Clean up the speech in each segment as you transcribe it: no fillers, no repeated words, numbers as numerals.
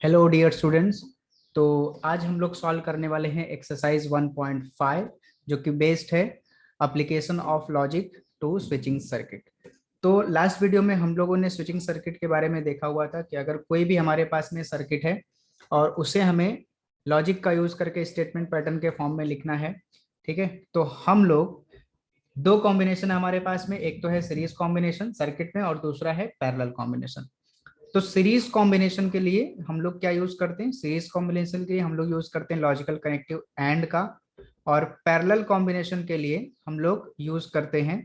Hello dear students. तो आज हम लोग सॉल्व करने वाले हैं एक्सरसाइज 1.5 जो कि बेस्ड है application of logic to switching circuit. तो लास्ट वीडियो में हम लोगों ने स्विचिंग सर्किट के बारे में देखा हुआ था कि अगर कोई भी हमारे पास में सर्किट है और उसे हमें लॉजिक का यूज करके स्टेटमेंट पैटर्न के फॉर्म में लिखना है, ठीक है। तो हम लोग दो कॉम्बिनेशन है हमारे पास में, एक तो है सीरीज कॉम्बिनेशन सर्किट में और दूसरा है पैरेलल कॉम्बिनेशन। तो सीरीज कॉम्बिनेशन के लिए हम लोग क्या यूज करते हैं, सीरीज कॉम्बिनेशन के लिए हम लोग यूज करते हैं लॉजिकल कनेक्टिव एंड का, और पैरेलल कॉम्बिनेशन के लिए हम लोग यूज करते हैं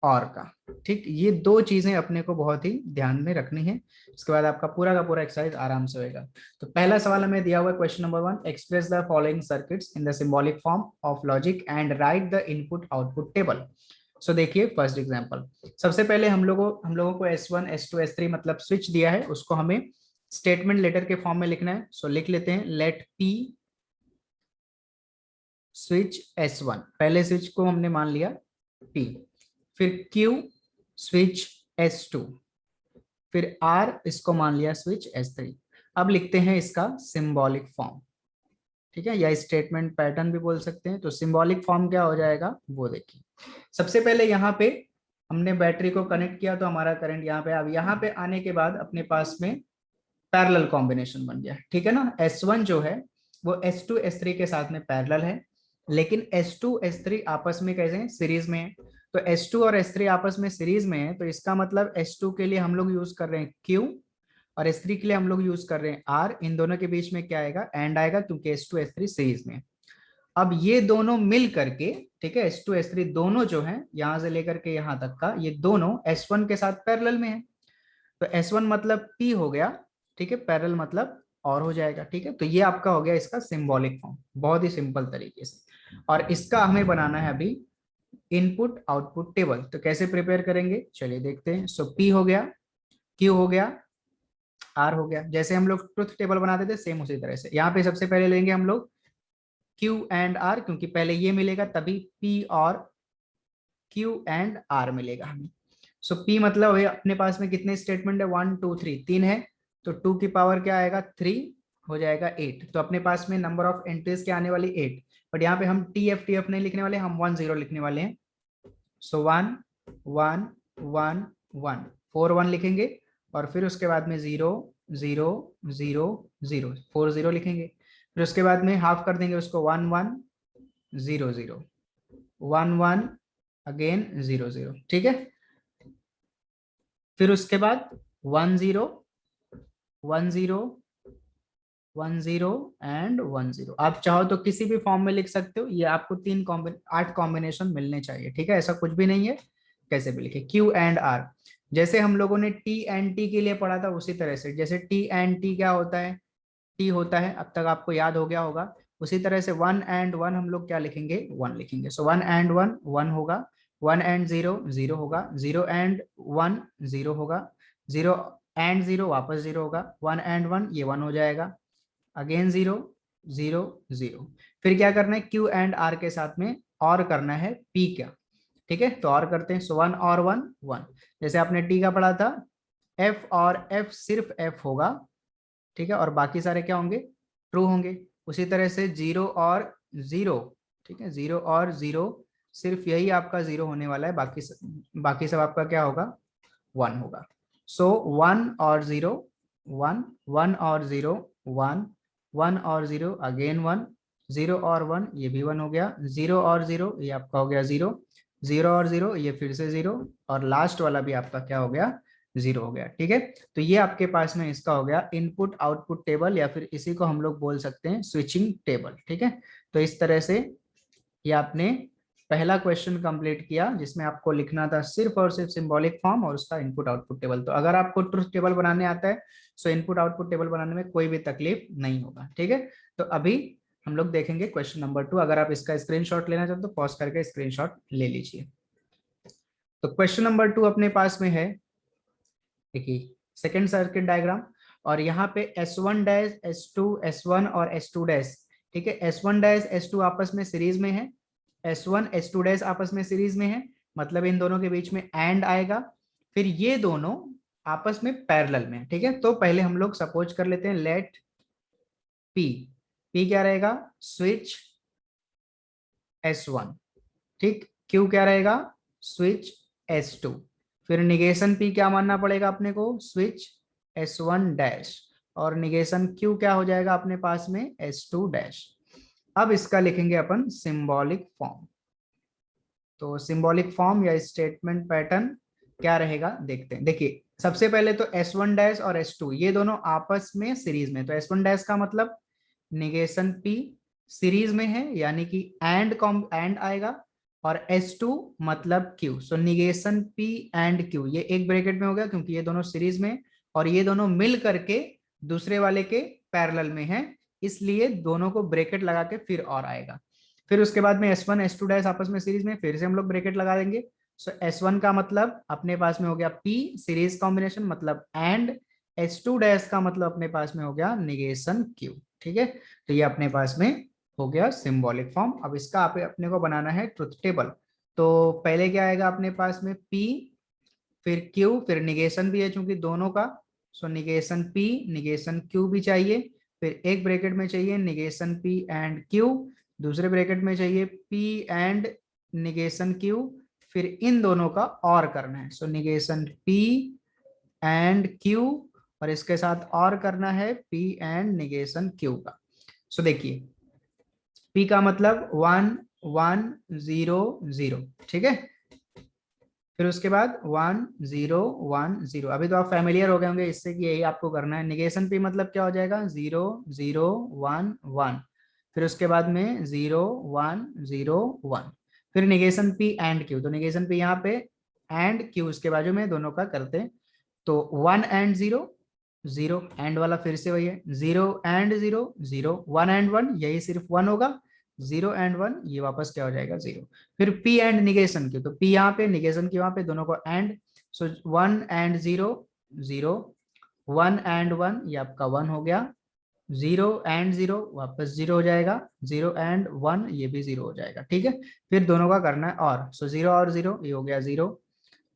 और का। ठीक, ये दो चीजें अपने को बहुत ही ध्यान में रखनी है। इसके बाद आपका पूरा का पूरा एक्सरसाइज आराम से होएगा। तो पहला सवाल हमें दिया हुआ है, question number 1, express the following circuits in the symbolic form of logic and write the input output table. So देखिए फर्स्ट एग्जांपल, सबसे पहले हम लोगों को S1 S2 S3 मतलब स्विच दिया है, उसको हमें स्टेटमेंट लेटर के फॉर्म में लिखना है। सो लिख लेते हैं, लेट P स्विच S1, पहले स्विच को हमने मान लिया P, फिर Q स्विच S2, फिर R इसको मान लिया स्विच S3। अब लिखते हैं इसका सिंबॉलिक फॉर्म, ठीक है, या स्टेटमेंट पैटर्न भी बोल सकते हैं। तो सिंबॉलिक फॉर्म क्या हो जाएगा वो देखिए। सबसे पहले यहाँ पे हमने बैटरी को कनेक्ट किया तो हमारा करंट यहाँ पे, अब यहाँ पे आने के बाद अपने पास में पैरेलल कॉम्बिनेशन बन गया, ठीक है ना। S1 जो है वो S2 S3 के साथ में पैरेलल है, लेकिन S2 S3 आपस में कैसे हैं, सीरीज में है। तो S2 और S3 आपस में सीरीज में है, तो इसका मतलब S2 के लिए हम लोग यूज कर रहे हैं Q और S3 के लिए हम लोग यूज कर रहे हैं R। इन दोनों के बीच में क्या आएगा, एंड आएगा, क्योंकि S2 S3 सीरीज में है। अब ये दोनों मिल करके, ठीक है, S2 S3 दोनों जो है यहां से लेकर के यहां तक का, ये दोनों S1 के साथ पैरेलल में है। तो S1 मतलब P हो गया, ठीक है, पैरेलल मतलब और हो जाएगा, ठीक है। तो ये आपका हो गया इसका सिंबॉलिक फॉर्म, बहुत ही सिंपल तरीके से। और इसका हमें बनाना है अभी इनपुट आउटपुट टेबल। तो कैसे प्रिपेयर करेंगे चलिए देखते हैं। सो P हो गया, Q हो गया, R हो गया। जैसे हम लोग ट्रुथ टेबल बनाते थे सेम उसी तरह से यहाँ पे सबसे पहले लेंगे हम लोग Q एंड R, क्योंकि पहले ये मिलेगा तभी P और Q एंड R मिलेगा हमें। सो P मतलब है अपने पास में कितने स्टेटमेंट है, 1 2 3, 3 है। तो 2 की पावर क्या आएगा, 3 हो जाएगा 8। तो अपने पास में नंबर ऑफ एंट्रीज क्या आने वाली 8, बट यहाँ पे हम TF नहीं लिखने वाले, हम 1 0 लिखने वाले हैं। सो 1 1 1 1 4 1 लिखेंगे, और फिर उसके बाद में 0 0 0 0 4 0 लिखेंगे। फिर उसके बाद में हाफ कर देंगे उसको, 1 1 0 0 1 1 अगेन 0 0, ठीक है। फिर उसके बाद 1 0 1 0 1 0 एंड 1 0। आप चाहो तो किसी भी फॉर्म में लिख सकते हो, ये आपको 8 कॉम्बिनेशन मिलने चाहिए, ठीक है, ऐसा कुछ भी नहीं है, कैसे भी लिखे। Q एंड R, जैसे हम लोगों ने T एंड T के लिए पढ़ा था उसी तरह से, जैसे T एंड T क्या होता है, T होता है, अब तक आपको याद हो गया होगा। उसी तरह से 1 एंड 1 हम लोग क्या लिखेंगे, 1 लिखेंगे। सो 1 एंड 1 1 होगा, 1 एंड 0 0 होगा, 0 एंड 1 0 होगा, 0 एंड 0 वापस 0 होगा, 1 एंड 1 ये 1 हो जाएगा, अगेन 0 0 0। फिर क्या करना है, Q एंड R के साथ में और करना है P क्या, ठीक है। तो और करते हैं। सो 1 और 1 1, जैसे आपने T का पढ़ा था, F और F सिर्फ F होगा, ठीक है, और बाकी सारे क्या होंगे, ट्रू होंगे। उसी तरह से 0 और 0, ठीक है, 0 और 0 सिर्फ यही आपका 0 होने वाला है, बाकी सब आपका क्या होगा, 1 होगा। सो 1 और 0 1 1 और 0 1 1 और 0 अगेन 1 0 और 1 ये भी 1 हो गया, 0 और 0 ये आपका हो गया 0 0 और 0 ये फिर से 0, और लास्ट वाला भी आपका क्या हो गया, 0 हो गया, ठीक है। तो ये आपके पास में इसका हो गया इनपुट आउटपुट टेबल, या फिर इसी को हम लोग बोल सकते हैं स्विचिंग टेबल, ठीक है। तो इस तरह से ये आपने पहला क्वेश्चन कंप्लीट किया, जिसमें आपको लिखना था सिर्फ और सिर्फ सिंबॉलिक फॉर्म और उसका इनपुट आउटपुट टेबल। तो अगर आपको ट्रुथ टेबल बनाने आता है, सो इनपुट आउटपुट टेबल बनाने में कोई भी तकलीफ नहीं होगा, ठीक है। तो अभी हम लोग देखेंगे क्वेश्चन नंबर 2। अगर आप इसका स्क्रीनशॉट लेना चाहते हो तो पॉज करके स्क्रीनशॉट ले लीजिए। तो क्वेश्चन नंबर 2 अपने पास में है, देखिए सेकेंड सर्किट डायग्राम, और यहाँ पे S1 डैश S2 S1 और S2 डैश, ठीक है, S1 डैश S2 आपस में सीरीज में है, S1 S2 डैश आपस में सीरीज में है, मतलब इन दोनों के बीच में एंड आएगा। फिर ये दोनों आपस में पैरेलल में, ठीक है। तो पहले हम लोग सपोज कर लेते हैं लेट पी, पी क्या रहेगा, स्विच S1, ठीक। क्यू क्या रहेगा, स्विच S2। फिर निगेशन पी क्या मानना पड़ेगा अपने को, स्विच S1 डैश, और निगेशन क्यू क्या हो जाएगा अपने पास में, S2 डैश। अब इसका लिखेंगे अपन सिंबॉलिक फॉर्म। तो सिंबॉलिक फॉर्म या स्टेटमेंट पैटर्न क्या रहेगा देखते हैं। देखिए सबसे पहले तो S1 डैश और S2 ये दोनों आपस में सीरीज में, तो S1 डैश का मतलब निगेशन P सीरीज में है, यानी कि एंड आएगा, और S2 मतलब Q, so negation P and Q ये एक ब्रैकेट में हो गया क्योंकि ये दोनों सीरीज में और ये दोनों मिल करके दूसरे वाले के पैरेलल में है, इसलिए दोनों को ब्रैकेट लगा के फिर और आएगा। फिर उसके बाद में S1 S2 डैश आपस में सीरीज में, फिर से हम लोग ब्रैकेट लगा देंगे। सो S1 का मतलब अपने पास में हो गया P सीरीज कॉम्बिनेशन मतलब एंड, S2 डैश का मतलब अपने पास में हो गया निगेशन Q, ठीक है। तो ये अपने पास में हो गया सिंबॉलिक फॉर्म। अब इसका अपने को बनाना है ट्रुथ टेबल। तो पहले क्या आएगा अपने पास में P, फिर Q, फिर निगेशन भी है चूंकि दोनों का, सो निगेशन P निगेशन Q भी चाहिए, फिर एक ब्रैकेट में चाहिए निगेशन P एंड Q, दूसरे ब्रैकेट में चाहिए P एंड निगेशन Q, फिर इन दोनों का और करना है, सो निगेशन P एंड Q, और इसके साथ और करना है P एंड निगेशन Q का। सो देखिए P का मतलब 1 1 0 0, ठीक है। फिर उसके बाद 1 0 1 0, अभी तो आप फैमिलियर हो गए होंगे इससे कि यही आपको करना है। निगेशन P मतलब क्या हो जाएगा, 0 0 1 1, फिर उसके बाद में 0 1 0 1, फिर निगेशन P एंड Q, तो निगेशन P यहाँ पे एंड Q उसके बाजू में दोनों का करते हैं। तो 1 एंड 0 0, एंड वाला फिर से वही है, 0 एंड 0 0, 1 एंड 1 यही सिर्फ 1 होगा, 0 एंड 1 ये वापस क्या हो जाएगा 0। फिर P एंड निगेशन की, तो P यहाँ पे निगेशन की वहां पे दोनों को एंड, सो 1 एंड 0 0, 1 एंड 1 ये आपका 1 हो गया, 0 एंड 0 वापस 0 हो जाएगा, 0 एंड 1 ये भी 0 हो जाएगा, ठीक है। फिर दोनों का करना है और, सो 0 और 0 ये हो गया 0,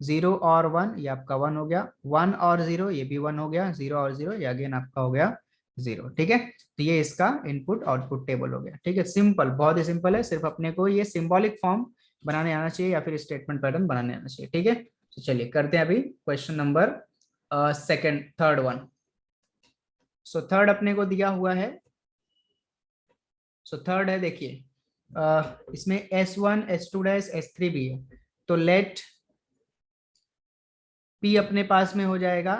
0 और 1 ये आपका 1 हो गया, 1 और 0 ये भी 1 हो गया, 0 और 0 ये अगेन आपका हो गया 0, ठीक है। तो ये इसका इनपुट आउटपुट टेबल हो गया, ठीक है। सिंपल, बहुत ही सिंपल है, सिर्फ अपने को ये सिंबॉलिक फॉर्म बनाने आना चाहिए या फिर स्टेटमेंट पैटर्न बनाने आना चाहिए, ठीक है। तो चलिए करते हैं अभी question number second third one. So third अपने को दिया हुआ है, सो थर्ड है देखिए, इसमें S1 S2 डैश S3 भी है, तो लेट P अपने पास में हो जाएगा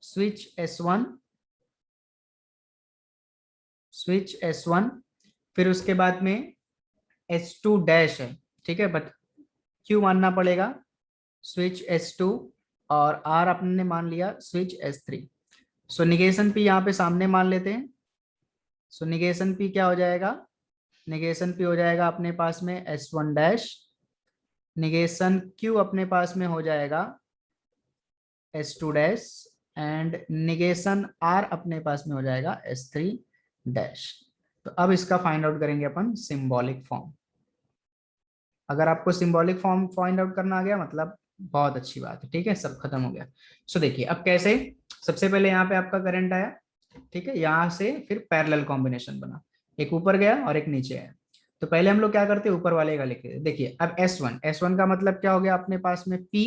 स्विच S1 स्विच S1, फिर उसके बाद में S2 डैश है, ठीक है, बट क्यों मानना पड़ेगा स्विच S2, और R अपने मान लिया स्विच S3। सो निगेशन P यहाँ पे सामने मान लेते हैं। सो निगेशन P क्या हो जाएगा, निगेशन P हो जाएगा अपने पास में S1 डैश, निगेशन Q अपने पास में हो जाएगा S2 dash, and negation R अपने पास में हो जाएगा S3 डैश। तो अब इसका फाइंड आउट करेंगे अपन सिंबॉलिक फॉर्म। अगर आपको सिंबॉलिक फॉर्म फाइंड आउट करना आ गया मतलब बहुत अच्छी बात है, ठीक है, सब खत्म हो गया। सो देखिए अब कैसे, सबसे पहले यहाँ पे आपका करंट आया, ठीक है, यहाँ से फिर पैरेलल कॉम्बिनेशन बना, एक ऊपर गया और एक नीचे आया। तो पहले हम लोग क्या करते हैं, ऊपर वाले का लिखते हैं। देखिए अब S1 का मतलब क्या हो गया अपने पास में P।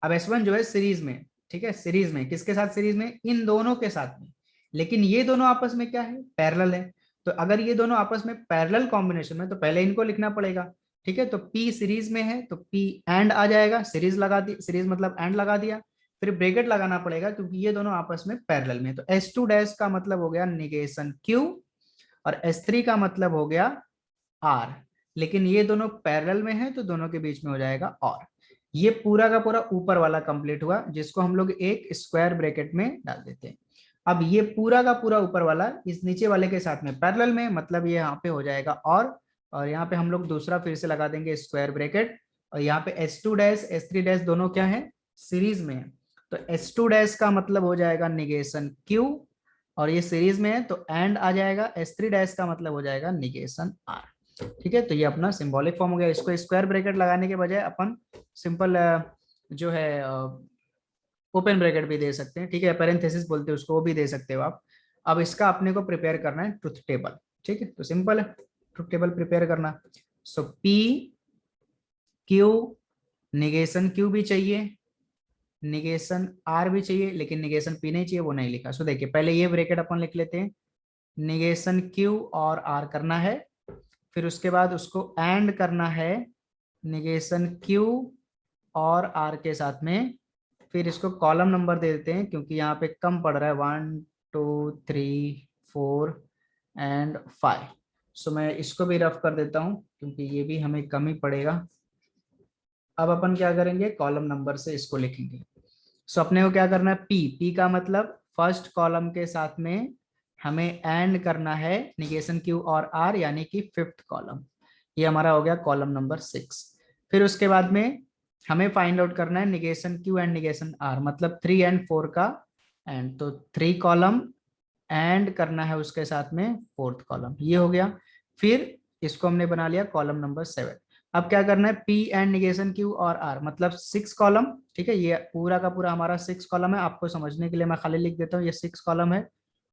अब S1 जो है सीरीज में, ठीक है, सीरीज में किसके साथ, सीरीज में इन दोनों के साथ में, लेकिन ये दोनों आपस में क्या है, पैरेलल है। तो अगर ये दोनों आपस में पैरेलल कॉम्बिनेशन में, तो पहले इनको लिखना पड़ेगा, ठीक है। तो P सीरीज में है तो P एंड आ जाएगा, सीरीज लगा दी, सीरीज मतलब एंड लगा दिया, फिर ब्रैकेट लगाना पड़ेगा क्योंकि ये दोनों आपस में पैरेलल में। तो S2 डैश का मतलब हो गया निगेशन Q, और S3 का मतलब हो गया R, लेकिन ये दोनों पैरेलल में है तो दोनों के बीच में हो जाएगा और। ये पूरा का पूरा ऊपर वाला कंप्लीट हुआ, जिसको हम लोग एक स्क्वायर ब्रैकेट में डाल देते हैं। अब ये पूरा का पूरा ऊपर वाला इस नीचे वाले के साथ में पैरेलल में, मतलब ये यहाँ पे हो जाएगा और यहाँ पे हम लोग दूसरा फिर से लगा देंगे स्क्वायर ब्रैकेट, और यहाँ पे S2 डैश S3 डैश दोनों क्या है, सीरीज में है। तो S2 डैश का मतलब हो जाएगा निगेशन Q, और ये सीरीज में है तो एंड आ जाएगा, S3 डैश का मतलब हो जाएगा निगेशन R, ठीक है। तो ये अपना सिंबॉलिक फॉर्म हो गया। इसको स्क्वायर ब्रैकेट लगाने के बजाय अपन सिंपल जो है ओपन ब्रैकेट भी दे सकते हैं, ठीक है, पैरेंथेसिस बोलते हैं उसको, वो भी दे सकते हो आप। अब इसका अपने को प्रिपेयर करना है ट्रुथ टेबल, ठीक है, तो सिंपल है ट्रुथ टेबल प्रिपेयर करना। सो पी क्यू, निगेशन क्यू भी चाहिए, निगेशन आर भी चाहिए, लेकिन निगेशन पी नहीं चाहिए, वो नहीं लिखा। सो देखिए पहले ये ब्रैकेट अपन लिख लेते हैं, निगेशन क्यू और आर करना है, फिर उसके बाद उसको एंड करना है निगेशन क्यू और आर के साथ में, फिर इसको कॉलम नंबर दे देते हैं क्योंकि यहाँ पे कम पड़ रहा है, 1 2 3 4 एंड 5। सो मैं इसको भी रफ कर देता हूँ क्योंकि ये भी हमें कम ही पड़ेगा। अब अपन क्या करेंगे, कॉलम नंबर से इसको लिखेंगे। सो अपने को क्या करना है, पी, पी का मतलब फर्स्ट कॉलम के साथ में हमें एंड करना है निगेशन क्यू और आर, यानी कि फिफ्थ कॉलम। ये हमारा हो गया कॉलम नंबर 6। फिर उसके बाद में हमें फाइंड आउट करना है negation Q and negation R, मतलब 3 एंड 4 का एंड, तो 3 कॉलम एंड करना है उसके साथ में फोर्थ कॉलम, ये हो गया। फिर इसको हमने बना लिया कॉलम नंबर 7। अब क्या करना है, पी एंड निगेशन क्यू और आर, मतलब 6 कॉलम, ठीक है, ये पूरा का पूरा हमारा 6 कॉलम है। आपको समझने के लिए मैं खाली लिख देता हूँ, ये 6 कॉलम है,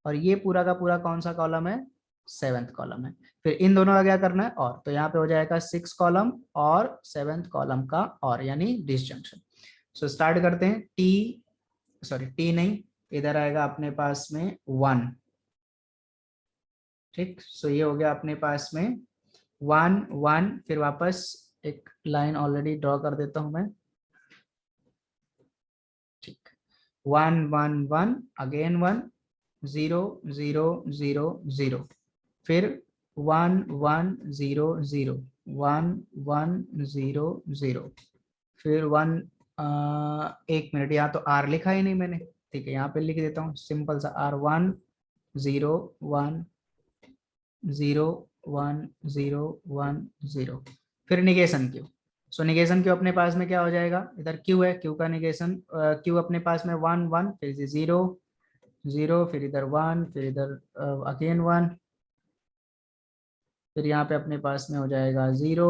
और ये पूरा का पूरा कौन सा कॉलम है, 7th कॉलम है। फिर इन दोनों का क्या करना है, और, तो यहाँ पे हो जाएगा 6 कॉलम और 7th कॉलम का और, यानी डिसजंक्शन। सो स्टार्ट करते हैं, टी, सॉरी टी नहीं, इधर आएगा अपने पास में 1, ठीक। सो ये हो गया अपने पास में 1 1, फिर वापस एक लाइन ऑलरेडी ड्रॉ कर देता हूं मैं, ठीक, 1 1 1, अगेन 1, 0 0 0 0, फिर 1 1 0 0 1 1 0 0, फिर 1, 1 मिनट, यहाँ तो आर लिखा ही नहीं मैंने, ठीक है, यहाँ पे लिख देता हूँ सिंपल सा आर, 1 0 1 0 1 0 1 0, फिर निगेशन क्यू। सो निगेशन क्यू अपने पास में क्या हो जाएगा, इधर क्यू है, क्यू का निगेशन, क्यू अपने पास में 1 1, फिर 0 0, फिर इधर 1, फिर इधर अगेन 1, फिर यहाँ पे अपने पास में हो जाएगा 0,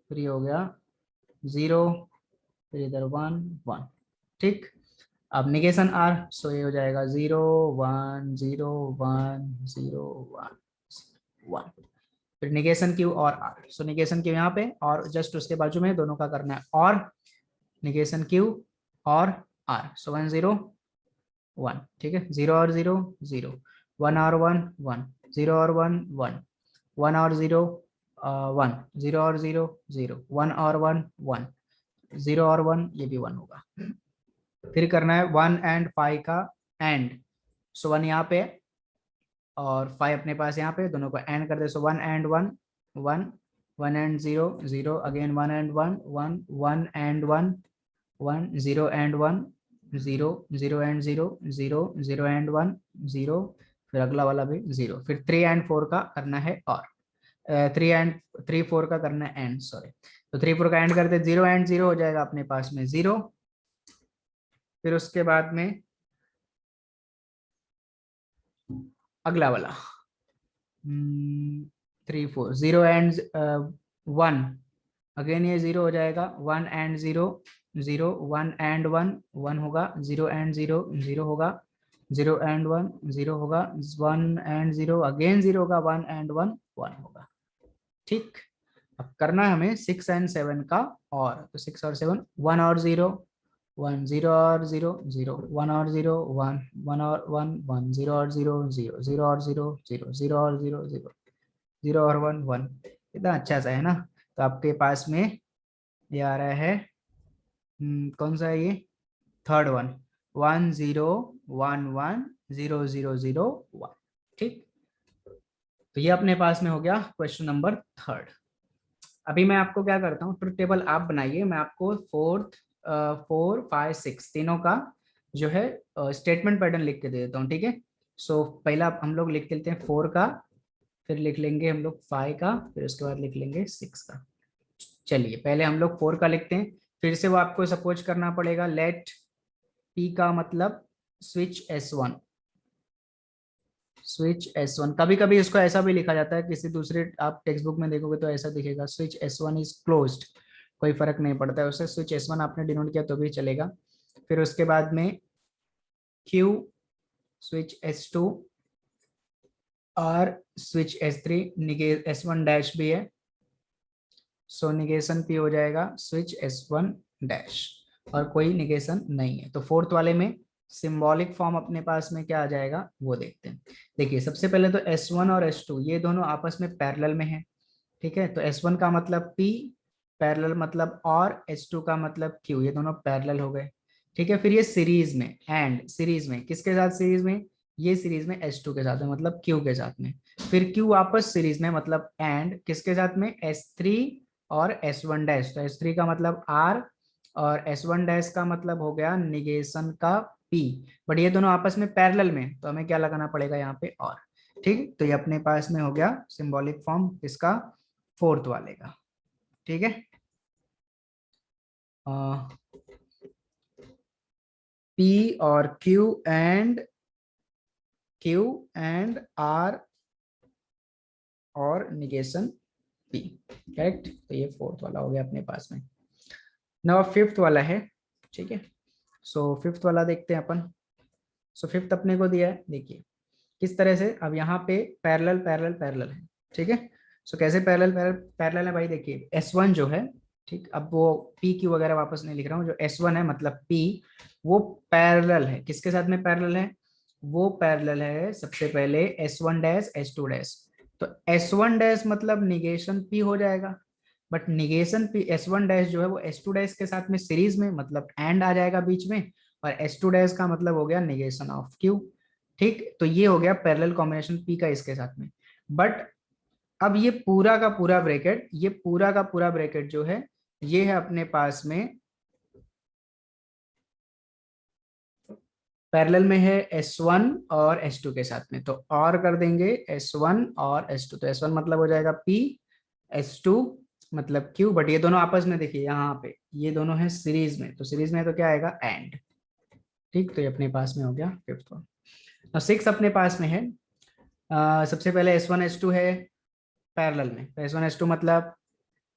फिर ये हो गया 0, फिर इधर 1 1, ठीक। अब निगेशन आर, सो ये हो जाएगा 0 1 0 1 0 1 1, फिर निगेशन क्यू और आर। सो निगेशन क्यू यहाँ पे, और जस्ट उसके बाजू में दोनों का करना है, और निगेशन क्यू और आर। सो 1 0 1, ठीक है, 0 और 0 0, 1 और 1 1, 0 और 1 1, 1 और 0 1, 0 और 0 0, 1 और 1 1, 0 और 1, ये भी 1 होगा। फिर करना है 1 एंड 5 का एंड। सो 1 यहाँ पे और 5 अपने पास यहाँ पे, दोनों को एंड कर दे। सो 1 and 1 1, 1 and 0 0, again 1 and 1 1, 1 and 1 1, 0 and 1 0, 0 and 0 0, 0 and 1 0, फिर अगला वाला भी 0, फिर 3 एंड 4 का करना है, और 3 एंड 3 4 का करना है एंड, सॉरी, तो 3 4 का एंड करते, 0 एंड 0 हो जाएगा अपने पास में 0, फिर उसके बाद में अगला वाला 3 4, 0 एंड 1, अगेन ये 0 हो जाएगा, 1 एंड 0 0, 1 एंड 1 1 होगा, 0 एंड 0 0 होगा, 0 एंड 1 0 होगा, 1 एंड 0 अगेन 0 होगा, 1 एंड 1 1 होगा, ठीक। अब करना है हमें 6 एंड 7 का, और तो 6 और 7, 1 और 0 1, 0 और 0 0, 1 और 0 1, 1 और 1 1, 0 और 0 0, 0 और 0 0, 0 और 0 0, 0 और 1 1, इतना अच्छा सा है ना। तो आपके पास में ये आ रहा है, कौन सा है ये, थर्ड वन, 1 0 1 1 0 0 0 1, ठीक। तो ये अपने पास में हो गया क्वेश्चन नंबर 3। अभी मैं आपको क्या करता हूँ, ट्रुथ टेबल आप बनाइए, मैं आपको 4th 4 5 6 तीनों का जो है स्टेटमेंट पैटर्न लिख के दे देता हूँ, ठीक है। सो पहला हम लोग लिख लेते हैं 4 का, फिर लिख लेंगे हम लोग 5 का, फिर उसके बाद लिख लेंगे 6 का। चलिए पहले हम लोग 4 का लिखते हैं, फिर से वो आपको सपोज करना पड़ेगा, लेट पी का मतलब स्विच S1, स्विच S1, कभी कभी इसको ऐसा भी लिखा जाता है, किसी दूसरे आप टेक्स्ट बुक में देखोगे तो ऐसा दिखेगा, स्विच S1 इज क्लोज्ड, कोई फर्क नहीं पड़ता है उससे, स्विच S1 आपने डिनोट किया तो भी चलेगा। फिर उसके बाद में Q स्विच S2 और switch S3, negate S1 dash भी है, सो निगेशन P हो जाएगा स्विच S1 डैश, और कोई निगेशन नहीं है। तो फोर्थ वाले में सिंबॉलिक फॉर्म अपने पास में क्या आ जाएगा वो देखते हैं। देखिए सबसे पहले तो S1 और S2 ये दोनों आपस में पैरेलल में है, ठीक है। तो S1 का मतलब P पैरेलल मतलब, और S2 का मतलब Q, ये दोनों पैरेलल हो गए, ठीक है। फिर ये सीरीज में, एंड सीरीज में किसके साथ सीरीज में, ये सीरीज में S2 के साथ में मतलब Q के साथ में। फिर Q वापस सीरीज में मतलब एंड किसके साथ में, S3 और S1 डैश। तो S3 का मतलब R और S1 डैश का मतलब हो गया निगेशन का P। बट ये दोनों आपस में पैरेलल में, तो हमें क्या लगाना पड़ेगा यहाँ पे और, ठीक। तो ये अपने पास में हो गया सिंबॉलिक फॉर्म इसका फोर्थ वाले का, ठीक है। P और Q एंड R और निगेशन P, करेक्ट। तो ये फोर्थ वाला हो गया अपने पास में। नाउ फिफ्थ वाला है, ठीक है। सो फिफ्थ वाला देखते हैं अपन। सो फिफ्थ अपने को दिया है, देखिए किस तरह से। अब यहाँ पे पैरेलल पैरेलल पैरेलल है, ठीक है। सो कैसे पैरेलल पैरेलल पैरेलल है भाई, देखिए S1 जो है, ठीक। अब वो PQ वगैरह वापस नहीं लिख रहा हूँ, जो S1 है मतलब P, वो पैरेलल है किसके साथ में पैरेलल है, वो पैरेलल है सबसे पहले S1 डैश S2 डैश। तो S1 डैश मतलब निगेशन P हो जाएगा, but negation P S1 dash जो है वो S2 डैश के साथ में सीरीज में मतलब एंड आ जाएगा बीच में, और S2 डैश का मतलब हो गया निगेशन ऑफ Q, ठीक। तो ये हो गया पैरेलल कॉम्बिनेशन P का इसके साथ में। बट अब ये पूरा का पूरा ब्रैकेट, ये पूरा का पूरा ब्रैकेट जो है ये है अपने पास में पैरेलल में है S1 और S2 के साथ में। तो और कर देंगे S1 और S2, तो S1 मतलब हो जाएगा P, S2 मतलब Q। बट ये दोनों आपस में देखिए यहाँ पे ये दोनों है सीरीज में, तो सीरीज में तो क्या आएगा एंड, ठीक। तो ये अपने पास में हो गया फिफ्थ वन। और सिक्स अपने पास में है, सबसे पहले S1 S2 है पैरेलल में, तो S1 S2 मतलब